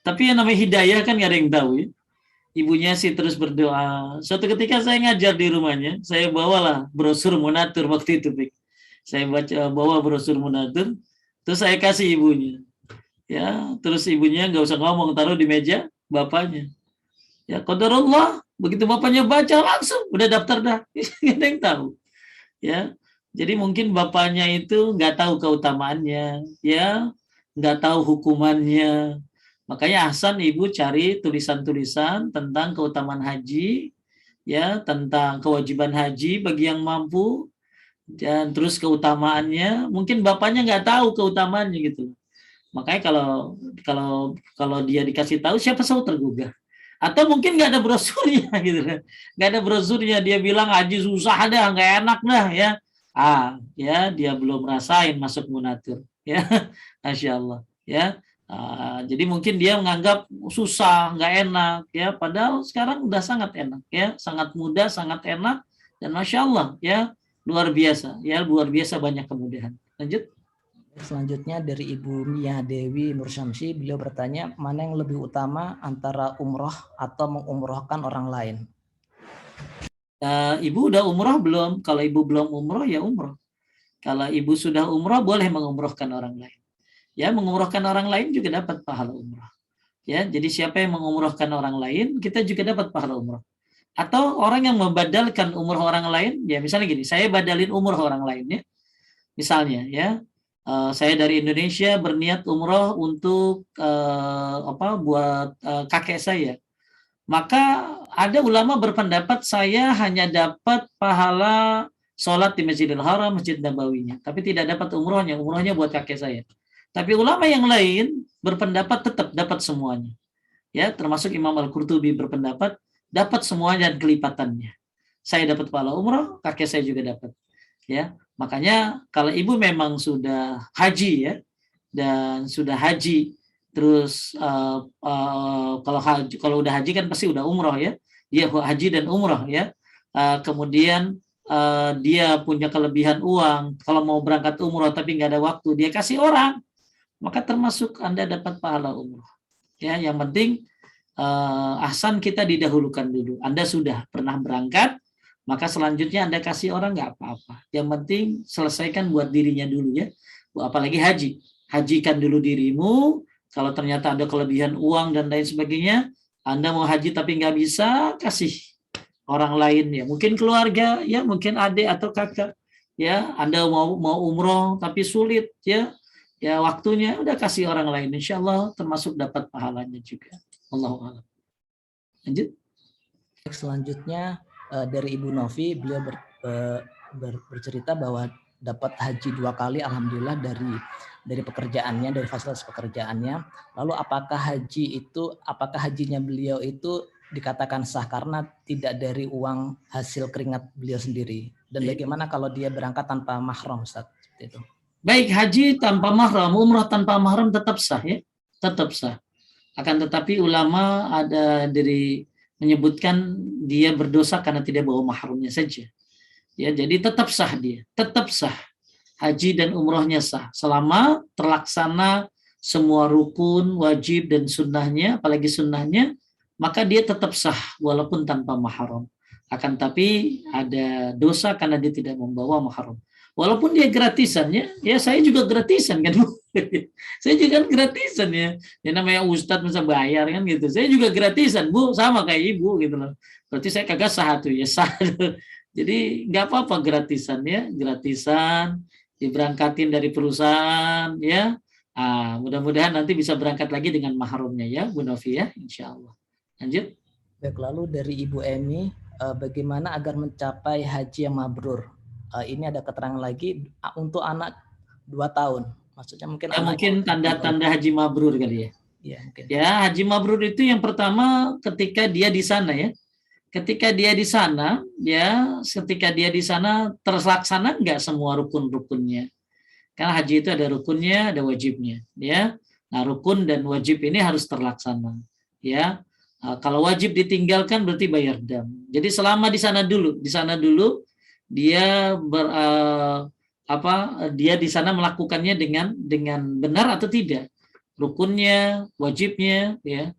Tapi yang namanya hidayah kan nggak ada yang tahu ya. Ibunya sih terus berdoa. Suatu ketika saya ngajar di rumahnya, saya bawalah brosur munatur waktu itu, Pik. Saya bawa brosur munatur, terus saya kasih ibunya. Ya, terus ibunya nggak usah ngomong, taruh di meja bapaknya. Ya, qadarullah, begitu bapaknya baca langsung udah daftar dah. Nggak ada yang tahu. Ya, jadi mungkin bapaknya itu nggak tahu keutamaannya, ya, nggak tahu hukumannya. Makanya Hasan ibu cari tulisan-tulisan tentang keutamaan haji, ya, tentang kewajiban haji bagi yang mampu, dan terus keutamaannya. Mungkin bapaknya nggak tahu keutamaannya gitu. Makanya kalau dia dikasih tahu, siapa tahu tergugah. Atau mungkin nggak ada brosurnya gitu kan. Nggak ada brosurnya, dia bilang haji susah dah, nggak enak dah ya. Ya dia belum rasain masuk munatur ya. Masya Allah ya. Jadi mungkin dia menganggap susah, nggak enak ya. Padahal sekarang udah sangat enak ya, sangat mudah, sangat enak dan Masya Allah ya, luar biasa ya, luar biasa banyak kemudahan. Lanjut. Selanjutnya dari Ibu Mia Dewi Nur Syamsi, beliau bertanya, mana yang lebih utama antara umroh atau mengumrohkan orang lain? Ibu udah umroh belum? Kalau ibu belum umroh ya umroh. Kalau ibu sudah umroh boleh mengumrohkan orang lain. Ya, mengumrohkan orang lain juga dapat pahala umroh. Ya, jadi siapa yang mengumrohkan orang lain, kita juga dapat pahala umroh. Atau orang yang membadalkan umroh orang lain, ya misalnya gini, saya badalin umroh orang lain ya. Misalnya ya, saya dari Indonesia berniat umroh untuk buat kakek saya. Maka ada ulama berpendapat saya hanya dapat pahala sholat di Masjidil Haram, Masjid Nabawinya, tapi tidak dapat umrohnya buat kakek saya. Tapi ulama yang lain berpendapat tetap dapat semuanya. Ya, termasuk Imam Al-Qurtubi berpendapat dapat semuanya dan kelipatannya. Saya dapat pahala umroh, kakek saya juga dapat. Ya, makanya kalau ibu memang sudah haji ya, dan sudah haji, terus kalau udah haji kan pasti udah umroh ya, dia haji dan umroh ya. Kemudian dia punya kelebihan uang, kalau mau berangkat umroh tapi nggak ada waktu, dia kasih orang, maka termasuk Anda dapat pahala umroh. Ya, yang penting ahsan kita didahulukan dulu. Anda sudah pernah berangkat, maka selanjutnya Anda kasih orang nggak apa-apa. Yang penting selesaikan buat dirinya dulu ya. Apalagi haji. Hajikan dulu dirimu. Kalau ternyata ada kelebihan uang dan lain sebagainya, Anda mau haji tapi nggak bisa, kasih orang lain ya. Mungkin keluarga ya, mungkin adik atau kakak ya. Anda mau umroh tapi sulit ya. Ya waktunya udah kasih orang lain. Insya Allah termasuk dapat pahalanya juga. Allahu a'lam. Lanjut. Selanjutnya dari Ibu Novi, beliau bercerita bahwa dapat haji 2 kali, alhamdulillah dari pekerjaannya, dari fasilitas pekerjaannya. Lalu apakah hajinya beliau itu dikatakan sah karena tidak dari uang hasil keringat beliau sendiri? Dan bagaimana kalau dia berangkat tanpa mahram, Ustaz? Seperti itu. Baik, haji tanpa mahram, umrah tanpa mahram tetap sah ya, tetap sah. Akan tetapi ulama ada menyebutkan dia berdosa karena tidak bawa mahramnya saja. Ya, jadi tetap sah dia, tetap sah. Haji dan umrohnya sah selama terlaksana semua rukun, wajib dan sunnahnya, apalagi sunnahnya, maka dia tetap sah walaupun tanpa mahram. Akan tapi ada dosa karena dia tidak membawa mahram. Walaupun dia gratisan ya saya juga gratisan kan. Saya juga gratisan ya. Ya namanya ustadz masa bayar kan gitu. Saya juga gratisan, Bu, sama kayak ibu gitu loh. Berarti saya kagak sah tuh ya, sah. Jadi nggak apa-apa gratisan ya, gratisan diberangkatin dari perusahaan ya. Mudah-mudahan nanti bisa berangkat lagi dengan mahramnya ya, Bu Novi ya, insya Allah. Lanjut. Baik, lalu dari Ibu Emi, bagaimana agar mencapai haji yang mabrur? Ini ada keterangan lagi untuk anak 2 tahun. Maksudnya mungkin tanda-tanda haji mabrur kali ya. Iya, mungkin. Ya, haji mabrur itu yang pertama ketika dia di sana ya. Ketika dia di sana terlaksana enggak semua rukun-rukunnya. Karena haji itu ada rukunnya, ada wajibnya, ya. Nah, rukun dan wajib ini harus terlaksana, ya. Kalau wajib ditinggalkan berarti bayar dam. Jadi selama di sana dulu dia dia di sana melakukannya dengan benar atau tidak, rukunnya, wajibnya, ya.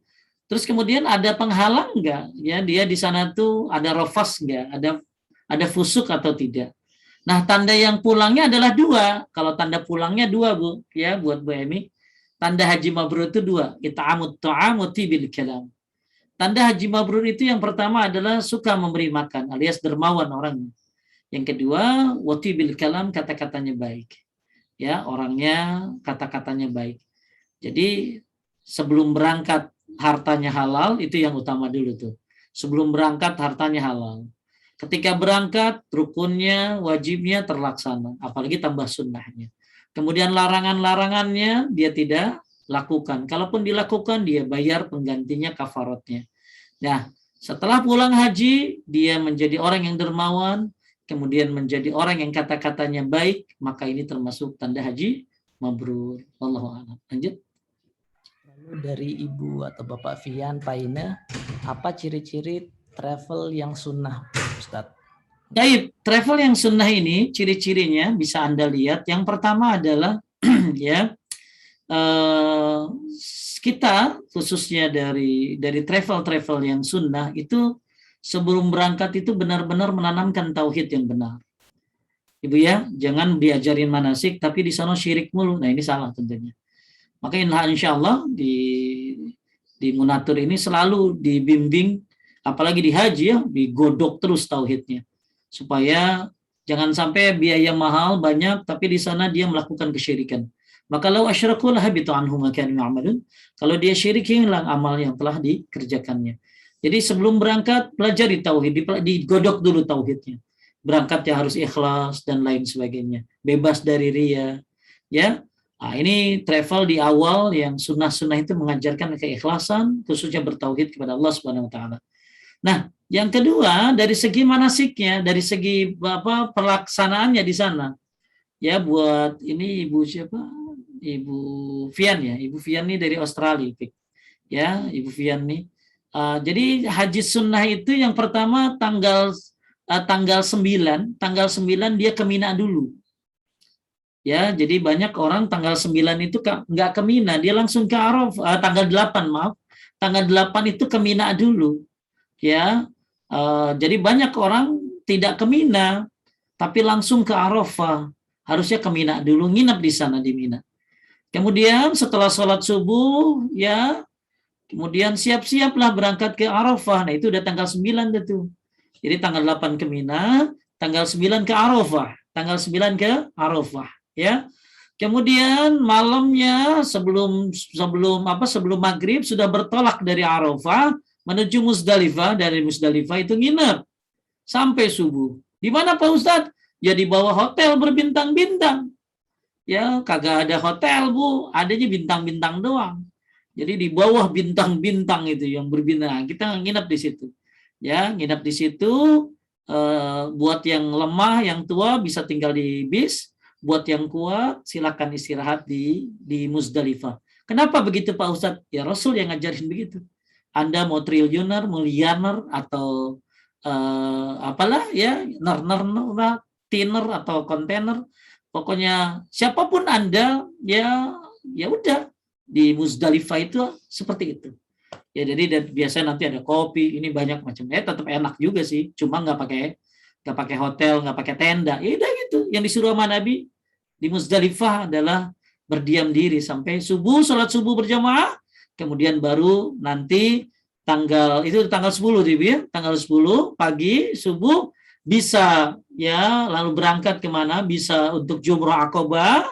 Terus kemudian ada penghalang enggak? Ya, dia di sana tuh ada rafas enggak? Ada fusuk atau tidak? Nah, tanda yang pulangnya adalah 2. Kalau tanda pulangnya 2, Bu, ya, buat Bu Emi. Tanda haji mabrur itu 2. It'amut ta'amuti bil kalam. Tanda haji mabrur itu yang pertama adalah suka memberi makan, alias dermawan orangnya. Yang kedua, wati bil kalam, kata-katanya baik. Ya, orangnya kata-katanya baik. Jadi sebelum berangkat hartanya halal, itu yang utama dulu tuh. Sebelum berangkat hartanya halal. Ketika berangkat rukunnya, wajibnya terlaksana, apalagi tambah sunnahnya. Kemudian larangan-larangannya dia tidak lakukan. Kalaupun dilakukan, dia bayar penggantinya kafaratnya. Nah, setelah pulang haji, dia menjadi orang yang dermawan, kemudian menjadi orang yang kata-katanya baik, maka ini termasuk tanda haji mabrur. Wallahu a'lam. Lanjut. Lalu dari Ibu atau Bapak Fian Paine, apa ciri-ciri travel yang sunnah, Ustadz? Baik, travel yang sunnah ini ciri-cirinya bisa Anda lihat. Yang pertama adalah ya kita khususnya dari travel yang sunnah itu sebelum berangkat itu benar-benar menanamkan tauhid yang benar. Ibu ya, jangan diajarin manasik tapi di sana syirik mulu. Nah, ini salah tentunya. Maka insya Allah di Munatur ini selalu dibimbing, apalagi di haji ya, digodok terus tauhidnya. Supaya jangan sampai biaya mahal banyak tapi di sana dia melakukan kesyirikan. Maka lau asyraku lahabitu anhum ma kanu ya'malun. Kalau dia syirik, hilang amal yang telah dikerjakannya. Jadi sebelum berangkat pelajari tauhid, digodok dulu tauhidnya. Berangkat ya harus ikhlas dan lain sebagainya. Bebas dari riya, ya. Nah, ini travel di awal yang sunnah-sunnah itu mengajarkan keikhlasan, khususnya bertauhid kepada Allah Subhanahu wa taala. Nah, yang kedua dari segi manasiknya, dari segi pelaksanaannya di sana. Ya, buat ini Ibu siapa? Ibu Fian ya. Ibu Fian ini dari Australia, ya, Ibu Fian nih. Jadi haji sunnah itu yang pertama tanggal 9 dia ke Mina dulu. Ya, jadi banyak orang tanggal 9 itu nggak ke Mina, dia langsung ke Arafah. Tanggal 8, maaf. Tanggal 8 itu ke Mina dulu. Ya, jadi banyak orang tidak ke Mina, tapi langsung ke Arafah. Harusnya ke Mina dulu, nginep di sana di Mina. Kemudian setelah sholat subuh, ya, kemudian siap-siaplah berangkat ke Arafah. Nah, itu udah tanggal 9 itu. Jadi tanggal 8 ke Mina, tanggal 9 ke Arafah. Tanggal 9 ke Arafah, ya. Kemudian malamnya sebelum maghrib sudah bertolak dari Arafah menuju Musdalifah. Dari Musdalifah itu nginep sampai subuh. Di mana Pak Ustadz? Ya di bawah hotel berbintang-bintang. Ya, kagak ada hotel, Bu. Adanya bintang-bintang doang. Jadi di bawah bintang-bintang itu yang berbintang. Kita nginep di situ. Ya, nginep di situ. Buat yang lemah, yang tua bisa tinggal di bis. Buat yang kuat silakan istirahat di Musdalifah. Kenapa begitu Pak Ustadz? Ya Rasul yang ngajarin begitu. Anda mau triliuner, miliarder atau apalah ya, tiner atau kontainer, pokoknya siapapun Anda ya udah di Musdalifah itu seperti itu. Ya jadi biasanya nanti ada kopi, ini banyak macam. Tetap enak juga sih, cuma nggak pakai hotel, nggak pakai tenda. Ya udah gitu. Yang disuruh sama Nabi di Musdalifah adalah berdiam diri sampai subuh, sholat subuh berjamaah, kemudian baru nanti tanggal 10 ya, tanggal 10 pagi subuh bisa ya lalu berangkat kemana, bisa untuk jumrah Aqabah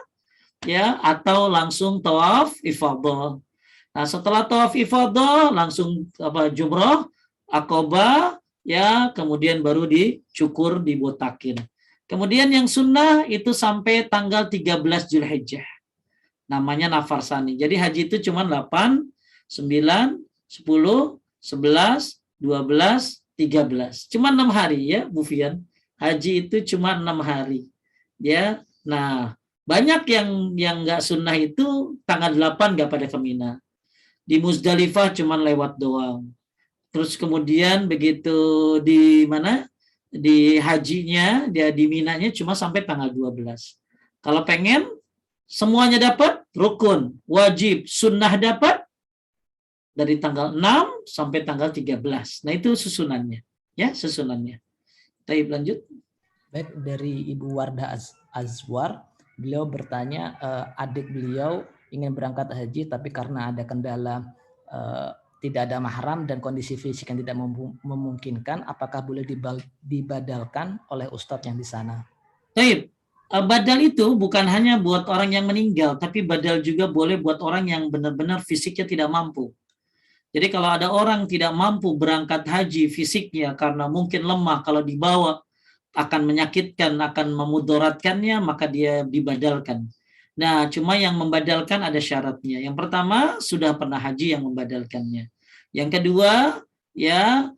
ya atau langsung tawaf ifadah. Nah, setelah tawaf ifadah langsung jumrah Aqabah ya, kemudian baru dicukur, dibotakin. Kemudian yang sunnah itu sampai tanggal 13 Zulhijjah. Namanya nafarsani. Jadi haji itu cuma 8, 9, 10, 11, 12, 13. Cuma 6 hari ya, Bu Fian. Haji itu cuma 6 hari. Ya. Nah, banyak yang enggak sunnah itu tanggal 8 enggak pada ke Mina. Di Musdalifah cuma lewat doang. Terus kemudian begitu di mana? Di hajinya, dia di Minanya cuma sampai tanggal 12. Kalau pengen semuanya dapat, rukun, wajib, sunnah dapat, dari tanggal 6 sampai tanggal 13. Nah, itu susunannya. Ya, susunannya. Baik, lanjut. Baik, dari Ibu Wardah Azwar, beliau bertanya, adik beliau ingin berangkat haji, tapi karena ada kendala tidak ada mahram dan kondisi fisik yang tidak memungkinkan, apakah boleh dibadalkan oleh ustadz yang di sana? Baik. Badal itu bukan hanya buat orang yang meninggal, tapi badal juga boleh buat orang yang benar-benar fisiknya tidak mampu. Jadi kalau ada orang tidak mampu berangkat haji fisiknya karena mungkin lemah, kalau dibawa akan menyakitkan, akan memudaratkannya, maka dia dibadalkan. Nah, cuma yang membadalkan ada syaratnya. Yang pertama, sudah pernah haji yang membadalkannya. Yang kedua, ya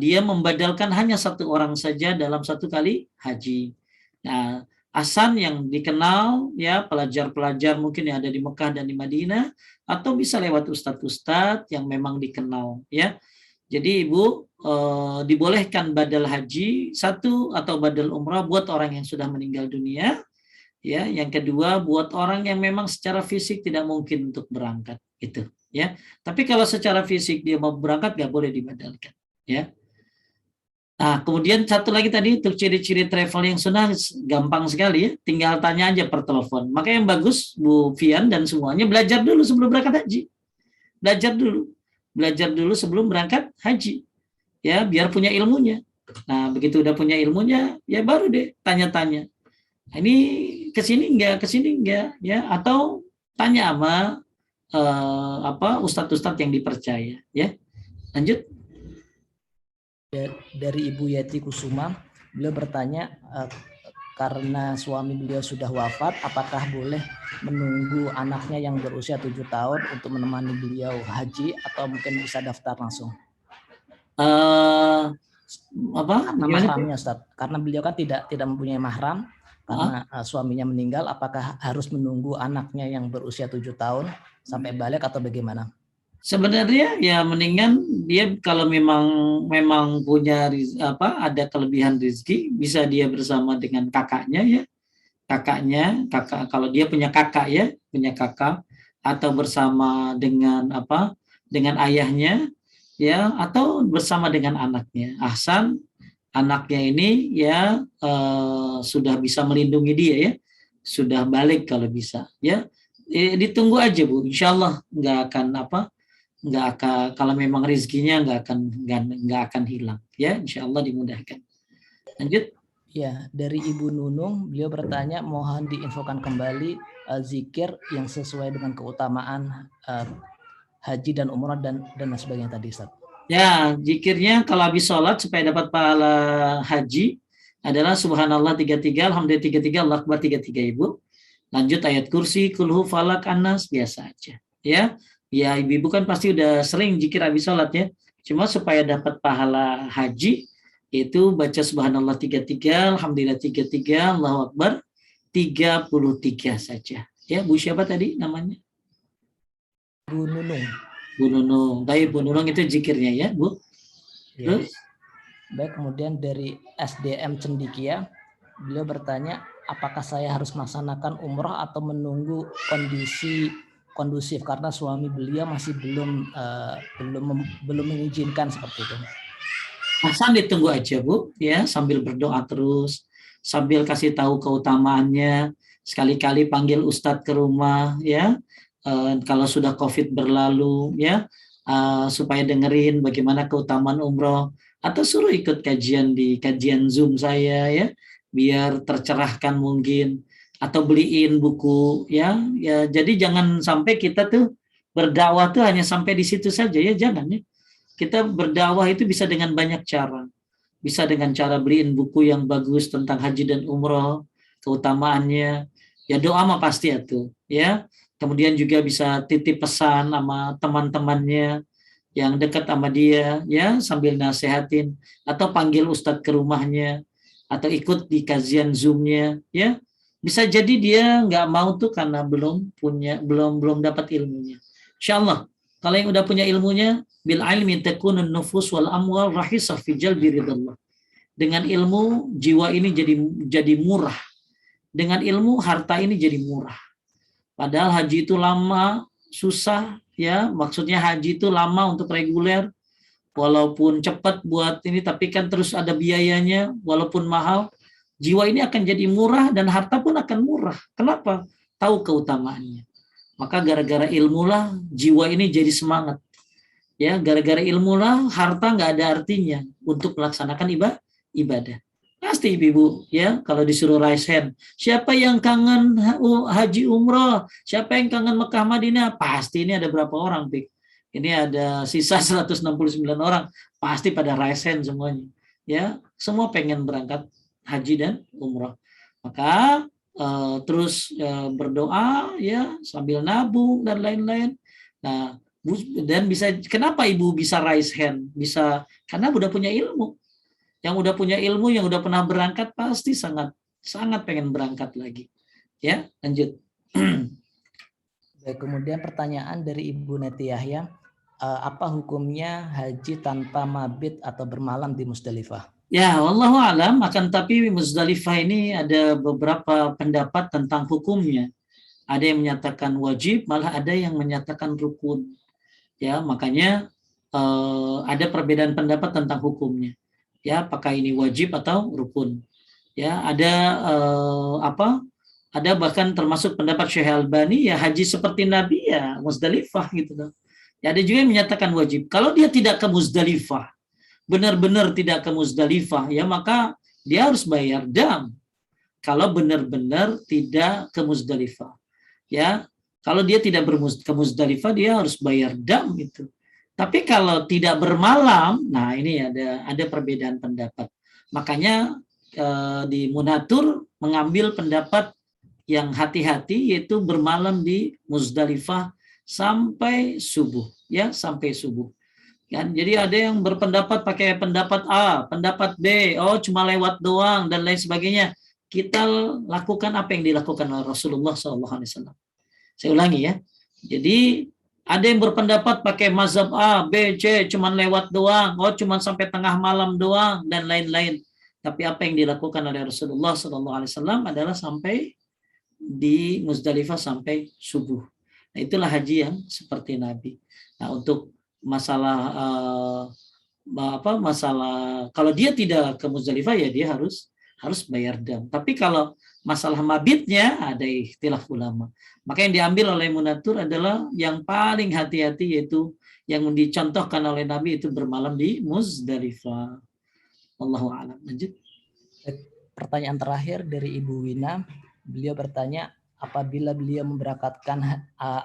dia membadalkan hanya satu orang saja dalam satu kali haji. Nah, Hasan yang dikenal ya pelajar-pelajar mungkin yang ada di Mekah dan di Madinah atau bisa lewat ustadz-ustadz yang memang dikenal ya. Jadi Ibu dibolehkan badal haji satu atau badal umrah buat orang yang sudah meninggal dunia. Ya, yang kedua buat orang yang memang secara fisik tidak mungkin untuk berangkat itu ya. Tapi kalau secara fisik dia mau berangkat nggak boleh dibadalkan ya. Nah, kemudian satu lagi tadi untuk ciri-ciri travel yang sunnah gampang sekali ya, tinggal tanya aja per telepon. Maka yang bagus Bu Fian dan semuanya belajar dulu sebelum berangkat haji. Belajar dulu sebelum berangkat haji. Ya, biar punya ilmunya. Nah, begitu udah punya ilmunya, ya baru deh tanya-tanya. Ini kesini enggak, ya? Atau tanya sama ustadz-ustadz yang dipercaya, ya. Lanjut. Dari Ibu Yati Kusuma, beliau bertanya karena suami beliau sudah wafat, apakah boleh menunggu anaknya yang berusia 7 tahun untuk menemani beliau haji atau mungkin bisa daftar langsung? Karena mahramnya, Ustaz. Karena beliau kan tidak mempunyai mahram karena suaminya meninggal, apakah harus menunggu anaknya yang berusia 7 tahun sampai balik atau bagaimana? Sebenarnya ya mendingan dia kalau memang punya ada kelebihan rezeki bisa dia bersama dengan kakaknya ya. Kakak kalau dia punya kakak atau bersama dengan dengan ayahnya ya atau bersama dengan anaknya. Ahsan anaknya ini ya sudah bisa melindungi dia ya. Sudah balik kalau bisa ya. Ditunggu aja Bu. Insyaallah nggak akan kalau memang rezekinya nggak akan hilang ya, insyaallah dimudahkan. Lanjut. Ya, dari Ibu Nunung, beliau bertanya mohon diinfokan kembali zikir yang sesuai dengan keutamaan haji dan umrah dan sebagainya tadi, Ustaz. Ya, zikirnya kalau habis sholat supaya dapat pahala haji adalah subhanallah 33, alhamdulillah 33, Allah akbar 33 Ibu. Lanjut ayat kursi, kulhu, falak, anas biasa aja ya. Ya, ibu-ibu kan pasti udah sering zikir habis sholat ya. Cuma supaya dapat pahala haji, itu baca subhanallah 33, alhamdulillah 33, Allahu akbar 33 saja. Ya, Bu siapa tadi namanya? Bu Nunung. Bu Nunung. Baik, Bu Nunung itu zikirnya ya, Bu. Ya. Terus? Baik, kemudian dari SDM Cendikia, beliau bertanya, apakah saya harus melaksanakan umrah atau menunggu kondisi kondusif karena suami beliau masih belum mengizinkan seperti itu. Hasan ditunggu aja Bu ya, sambil berdoa terus, sambil kasih tahu keutamaannya, sekali-kali panggil ustadz ke rumah ya. Kalau sudah Covid berlalu ya, supaya dengerin bagaimana keutamaan umroh atau suruh ikut kajian di kajian Zoom saya ya, biar tercerahkan mungkin. Atau beliin buku ya jadi jangan sampai kita tuh berdakwah tuh hanya sampai di situ saja ya, jangan ya. Kita berdakwah itu bisa dengan banyak cara, bisa dengan cara beliin buku yang bagus tentang haji dan umroh, keutamaannya ya, doa mah pasti itu ya. Kemudian juga bisa titip pesan sama teman-temannya yang dekat sama dia ya, sambil nasihatin atau panggil ustadz ke rumahnya atau ikut di kajian Zoom-nya ya. Bisa jadi dia nggak mau tuh karena belum dapat ilmunya. Insyaallah kalau yang udah punya ilmunya, bil ilmi takunun nufus wal amwal rahisah fi jalbi ridallah. Dengan ilmu jiwa ini jadi murah. Dengan ilmu harta ini jadi murah. Padahal haji itu lama, susah ya. Maksudnya haji itu lama untuk reguler. Walaupun cepat buat ini tapi kan terus ada biayanya, walaupun mahal. Jiwa ini akan jadi murah dan harta pun akan murah. Kenapa? Tahu keutamaannya. Maka gara-gara ilmulah jiwa ini jadi semangat. Ya, gara-gara ilmulah harta nggak ada artinya untuk melaksanakan ibadah. Pasti ibu ya, kalau disuruh raise hand, siapa yang kangen haji umroh? Siapa yang kangen Mekah Madinah? Pasti ini ada berapa orang, Pik? Ini ada sisa 169 orang, pasti pada raise hand semuanya. Ya, semua pengen berangkat haji dan umroh. Maka terus berdoa ya sambil nabung dan lain-lain. Nah, dan kenapa ibu bisa raise hand? Bisa karena udah punya ilmu. Yang udah punya ilmu, yang udah pernah berangkat pasti sangat sangat pengen berangkat lagi. Ya, lanjut. Baik, kemudian pertanyaan dari Ibu Neti Yahya, apa hukumnya haji tanpa mabit atau bermalam di Musdalifah? Ya, wallahu alam, akan tapi Muzdalifah ini ada beberapa pendapat tentang hukumnya. Ada yang menyatakan wajib, malah ada yang menyatakan rukun. Ya, makanya ada perbedaan pendapat tentang hukumnya. Ya, apakah ini wajib atau rukun? Ya, ada ada bahkan termasuk pendapat Syekh Albani ya haji seperti Nabi ya Muzdalifah gitu loh. Ya, ada juga yang menyatakan wajib. Kalau dia tidak ke Muzdalifah, benar-benar tidak ke Muzdalifah, ya maka dia harus bayar dam. Kalau benar-benar tidak ke Muzdalifah, ya kalau dia tidak ke Muzdalifah dia harus bayar dam itu. Tapi kalau tidak bermalam, nah ini ada perbedaan pendapat. Makanya di Munatur mengambil pendapat yang hati-hati yaitu bermalam di Muzdalifah sampai subuh, ya sampai subuh. Kan jadi ada yang berpendapat pakai pendapat A, pendapat B, oh cuma lewat doang dan lain sebagainya. Kita lakukan apa yang dilakukan oleh Rasulullah SAW. Saya ulangi ya. Jadi ada yang berpendapat pakai mazhab A, B, C, cuma lewat doang, oh cuma sampai tengah malam doang dan lain-lain. Tapi apa yang dilakukan oleh Rasulullah SAW adalah sampai di Muzdalifah sampai subuh. Nah, itulah haji yang seperti Nabi. Nah, untuk masalah masalah kalau dia tidak ke Muzdalifah ya dia harus bayar dam. Tapi kalau masalah mabitnya ada ikhtilaf ulama. Maka yang diambil oleh Munatur adalah yang paling hati-hati yaitu yang dicontohkan oleh Nabi itu bermalam di Muzdalifah. Allahu a'lam. Lanjut. Pertanyaan terakhir dari Ibu Wina. Beliau bertanya, apabila beliau memberangkatkan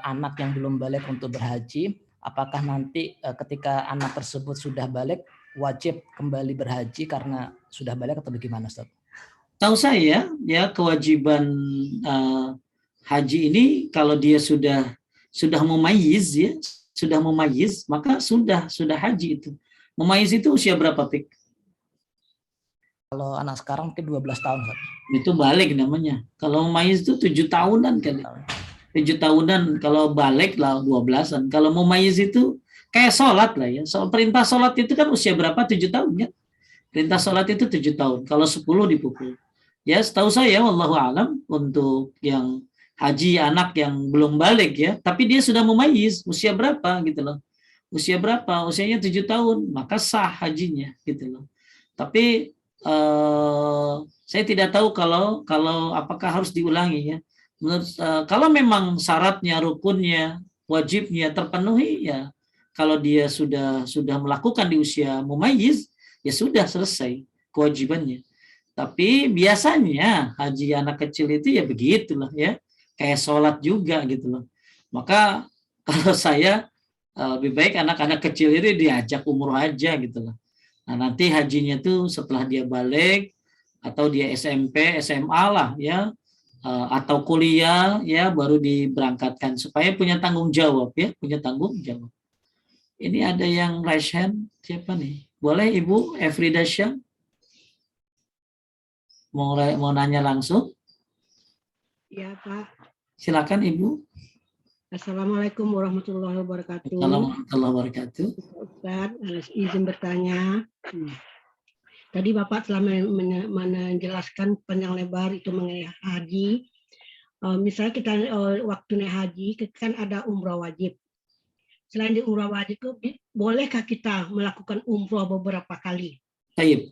anak yang belum balik untuk berhaji, apakah nanti ketika anak tersebut sudah balik wajib kembali berhaji karena sudah balik atau bagaimana, Ustaz? Tahu saya ya kewajiban haji ini kalau dia sudah mumayyiz ya, sudah mumayyiz maka sudah haji itu. Mumayyiz itu usia berapa, Pik? Kalau anak sekarang mungkin 12 tahun, Ustaz. Itu balik namanya. Kalau mumayyiz itu 7 tahunan kali. 7 tahunan, kalau balik lah 12-an. Kalau mumayyiz itu kayak sholat lah ya. Perintah sholat itu kan usia berapa? 7 tahun ya. Perintah sholat itu 7 tahun. Kalau 10 dipukul. Ya setahu saya, wallahu alam, untuk yang haji anak yang belum balik ya. Tapi dia sudah mumayyiz. Usia berapa gitu loh. Usia berapa? Usianya 7 tahun. Maka sah hajinya gitu loh. Tapi saya tidak tahu kalau apakah harus diulangi ya. Menurut kalau memang syaratnya, rukunnya, wajibnya terpenuhi ya, kalau dia sudah melakukan di usia mumayyiz ya sudah selesai kewajibannya. Tapi biasanya haji anak kecil itu ya begitulah ya, kayak sholat juga gitu loh. Maka kalau saya lebih baik anak-anak kecil itu diajak umroh aja gitu loh. Nah, nanti hajinya tuh setelah dia balik atau dia SMP, SMA lah ya, atau kuliah ya baru diberangkatkan supaya punya tanggung jawab ya, punya tanggung jawab. Ini ada yang raise hand, siapa nih? Boleh Ibu Efrida Syah? Mau nanya langsung? Ya, Pak. Silakan Ibu. Assalamualaikum warahmatullahi wabarakatuh. Assalamualaikum warahmatullahi wabarakatuh. Ustaz, izin bertanya. Tadi Bapak telah menjelaskan panjang lebar itu mengenai haji. Misalnya kita waktu naik haji, kan ada umrah wajib. Selain di umrah wajib itu, bolehkah kita melakukan umrah beberapa kali? Baik.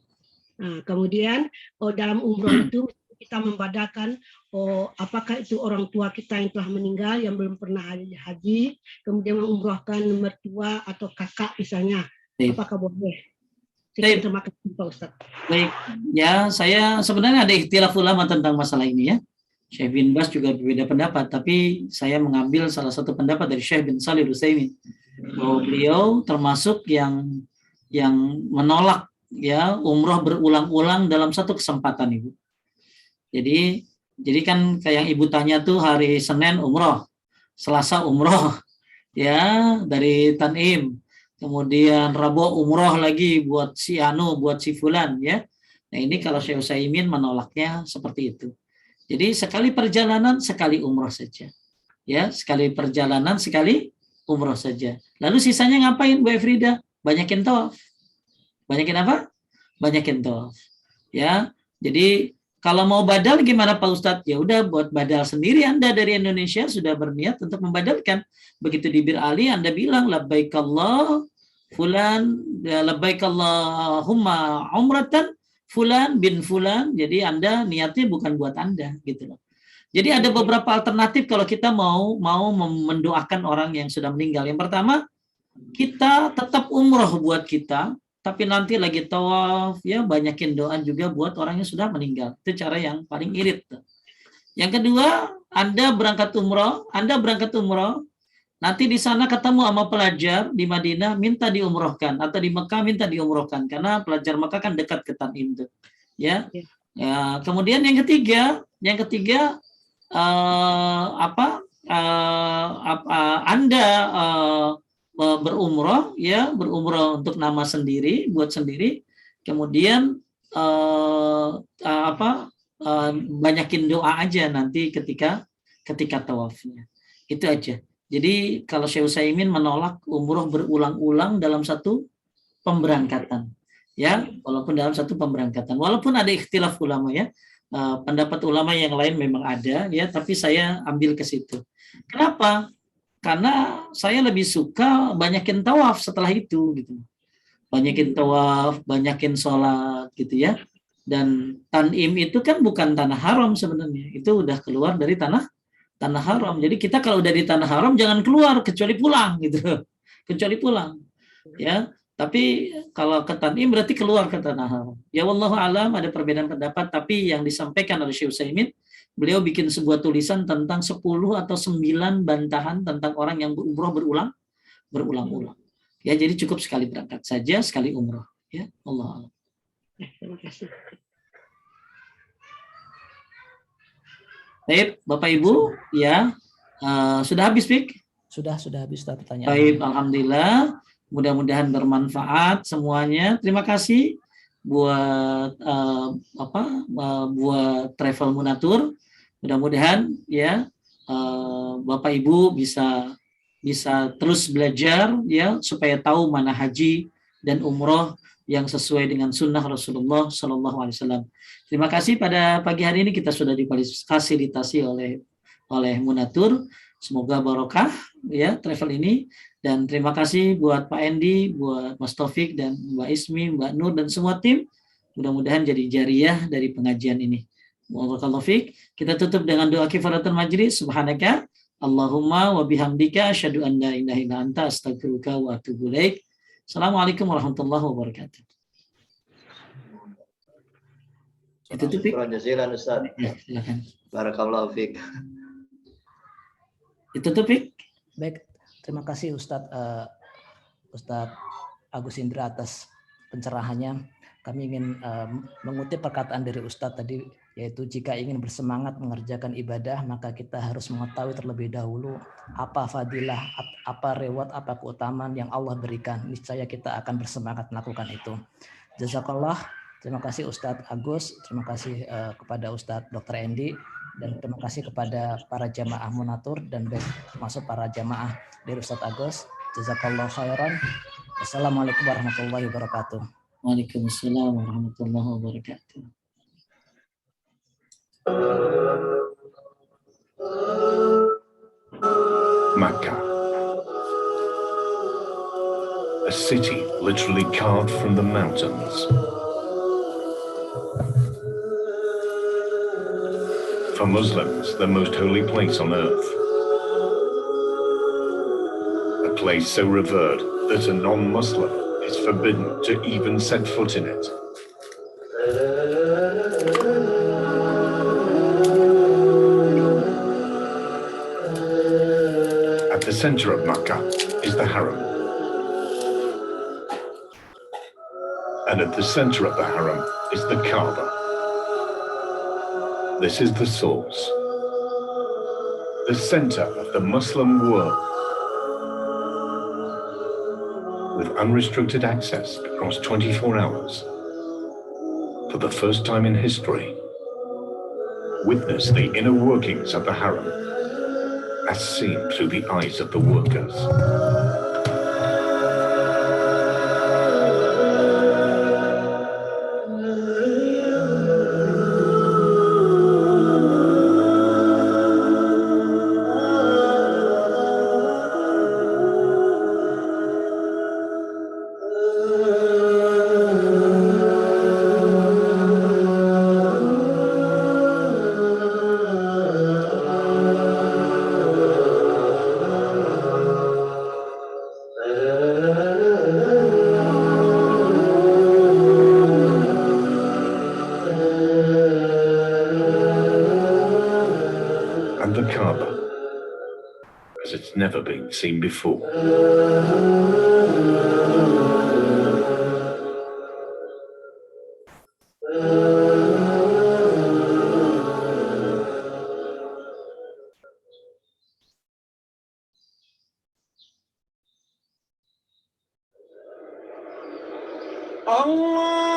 Nah, kemudian dalam umrah itu kita membadakan apakah itu orang tua kita yang telah meninggal yang belum pernah haji, kemudian mengumrohkan mertua atau kakak misalnya, apakah boleh? Terima kasih Pak Ustaz. Baik, ya saya sebenarnya ada ikhtilaf ulama tentang masalah ini ya. Syekh bin Bas juga berbeda pendapat, tapi saya mengambil salah satu pendapat dari Syekh bin Shalih Al-Utsaimin bahwa beliau termasuk yang menolak ya umroh berulang-ulang dalam satu kesempatan Ibu. Jadi Jadi kan kayak yang Ibu tanya tuh hari Senin umroh, Selasa umroh, ya dari Tanim, kemudian Rabu umroh lagi buat si Anu, buat si Fulan, ya. Nah ini kalau Syekh Utsaimin menolaknya seperti itu. Jadi sekali perjalanan sekali umroh saja, ya sekali perjalanan sekali umroh saja. Lalu sisanya ngapain Bu Efrida? Banyakin tawaf. Banyakin apa? Banyakin tawaf. Ya, jadi kalau mau badal gimana Pak Ustadz? Ya udah buat badal sendiri. Anda dari Indonesia sudah berniat untuk membadalkan. Begitu di Bir Ali Anda bilang labbaik Allah fulan, ya, labbaik Allahumma umratan fulan bin fulan. Jadi Anda niatnya bukan buat Anda gitu loh. Jadi ada beberapa alternatif kalau kita mau mendoakan orang yang sudah meninggal. Yang pertama, kita tetap umroh buat kita, tapi nanti lagi tawaf, ya banyakin doa juga buat orang yang sudah meninggal. Itu cara yang paling irit. Yang kedua, Anda berangkat umroh, nanti di sana ketemu sama pelajar di Madinah, minta diumrohkan, atau di Mekah minta diumrohkan, karena pelajar Mekah kan dekat ke Tanim itu. Ya. Ya, kemudian yang ketiga, Anda berumroh, ya berumroh untuk nama sendiri, buat sendiri, kemudian banyakin doa aja nanti ketika tawafnya. Itu aja. Jadi kalau Syekh Utsaimin menolak umroh berulang-ulang dalam satu pemberangkatan, ya walaupun dalam satu pemberangkatan, walaupun ada ikhtilaf ulama, ya pendapat ulama yang lain memang ada, ya tapi saya ambil ke situ. Kenapa? Karena saya lebih suka banyakin tawaf setelah itu gitu. Banyakin tawaf, banyakin sholat gitu ya. Dan Tanim itu kan bukan tanah haram sebenarnya. Itu udah keluar dari tanah haram. Jadi kita kalau udah di tanah haram jangan keluar kecuali pulang gitu. Kecuali pulang. Ya. Tapi kalau ke Tanim berarti keluar ke tanah haram. Ya wallahu alam, ada perbedaan pendapat, tapi yang disampaikan oleh Syekh Utsaimin, beliau bikin sebuah tulisan tentang 10 atau 9 bantahan tentang orang yang berumroh berulang-ulang. Ya, jadi cukup sekali berangkat saja, sekali umroh. Ya, Allah. Terima kasih. Baik, Bapak Ibu, ya sudah habis, Pik? Sudah habis pertanyaan. Baik, alhamdulillah. Mudah-mudahan bermanfaat semuanya. Terima kasih buat buat Travel Munatur. Mudah-mudahan ya Bapak Ibu bisa terus belajar ya supaya tahu mana haji dan umroh yang sesuai dengan sunnah Rasulullah Shallallahu Alaihi Wasallam. Terima kasih pada pagi hari ini kita sudah difasilitasi oleh Munatur. Semoga barokah ya travel ini, dan terima kasih buat Pak Endi, buat Mas Taufik dan Mbak Ismi, Mbak Nur dan semua tim. Mudah-mudahan jadi jariah dari pengajian ini. Barakallahu fiik. Kita tutup dengan doa kifaratul majlis. Subhanaka Allahumma wa bihamdika asyhadu an la ilaha illa anta astaghfiruka wa atubu ilaik. Assalamualaikum warahmatullahi wabarakatuh. Itu tuh Pik. Jazakallahu Ustaz. Silakan. Barakallahu fiik. Itu tuh Pik. Baik, terima kasih Ustadz Agus Indra atas pencerahannya. Kami ingin mengutip perkataan dari Ustadz tadi, yaitu jika ingin bersemangat mengerjakan ibadah, maka kita harus mengetahui terlebih dahulu apa fadilah, apa reward, apa keutamaan yang Allah berikan. Niscaya kita akan bersemangat melakukan itu. Jazakallah. Terima kasih Ustadz Agus, terima kasih kepada Ustadz Dr. Endi, dan terima kasih kepada para jamaah Munatur dan termasuk para jamaah dari Ustadz Agus. Jazakallah khairan. Wassalamualaikum warahmatullahi wabarakatuh. Waalaikumsalam warahmatullahi wabarakatuh. Makkah, a city literally carved from the mountains. For Muslims, the most holy place on earth. A place so revered that a non-Muslim is forbidden to even set foot in it. At the center of Makkah is the Haram. And at the center of the Haram is the Kaaba. This is the source, the center of the Muslim world, with unrestricted access across 24 hours. For the first time in history, witness the inner workings of the Haram as seen through the eyes of the workers. And the Kaaba, as it's never been seen before.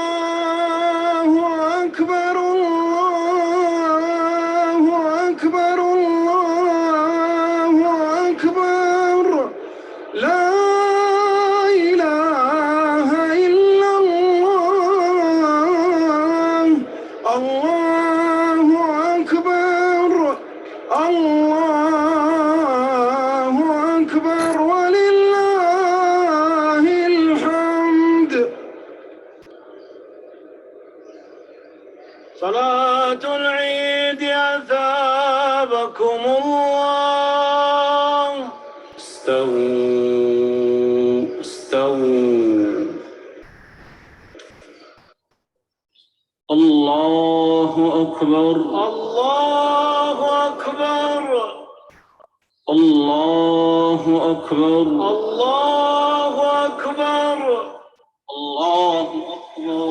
الله أكبر الله أكبر الله أكبر لا إله إلا الله الله أكبر الله أكبر ولله الحمد. صلاة العيد أثابكم الله. استووا استووا. الله أكبر الله أكبر الله أكبر الله أكبر الله أكبر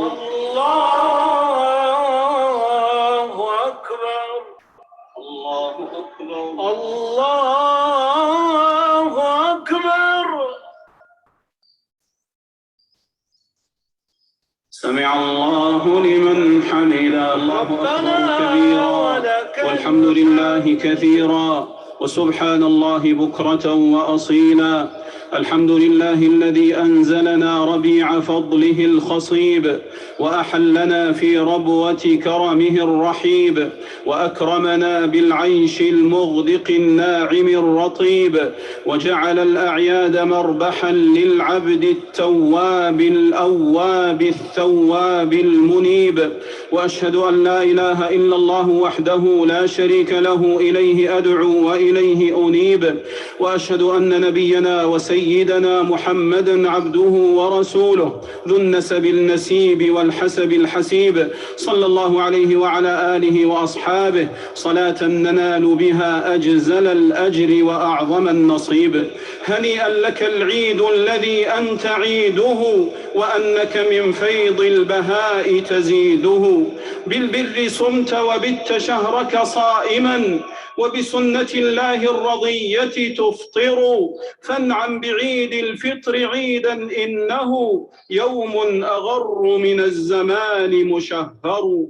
الله أكبر الله أكبر الله أكبر. سمع الله لمن حمده. الله أكبر كبيرا والحمد لله كثيرا وسبحان الله بكرة وأصيلا. الحمد لله الذي أنزلنا ربيع فضله الخصيب وأحلنا في ربوة كرمه الرحيب وأكرمنا بالعيش المغدق الناعم الرطيب وجعل الأعياد مربحا للعبد التواب الأواب الثواب المنيب. وأشهد أن لا إله إلا الله وحده لا شريك له إليه أدعو وإليه أنيب. وأشهد أن نبينا وسيدنا محمدا عبده ورسوله ذو النسب النسيب والحسب الحسيب صلى الله عليه وعلى آله وأصحابه صلاة ننال بها أجزل الأجر وأعظم النصيب. هنيئا لك العيد الذي أنت عيده وأنك من فيض البهاء تزيده. بالبر صمت وبت شهرك صائما وبسنة الله الرضية تفطر. فانعم بعيد الفطر عيدا إنه يوم أغر من الزمان مشهر.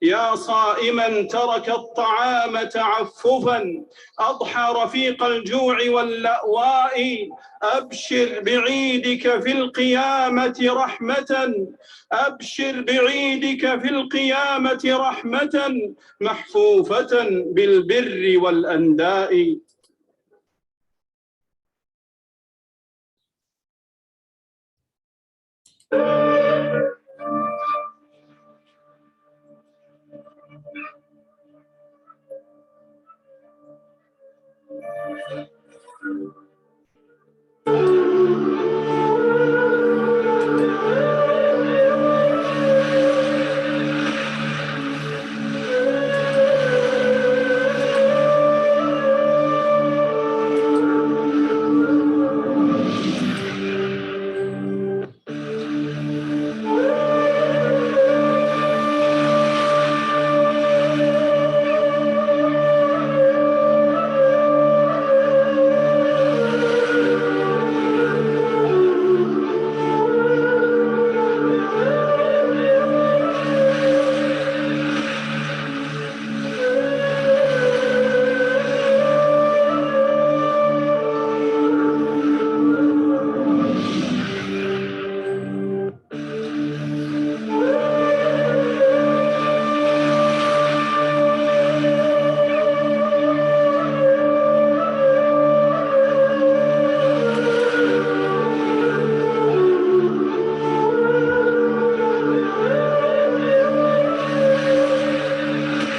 يا صائما ترك الطعام تعففا أضحى رفيق الجوع واللأواء. أبشر بعيدك في القيامة رحمة أبشر بعيدك في القيامة رحمة محفوفة بالبر والأنداء.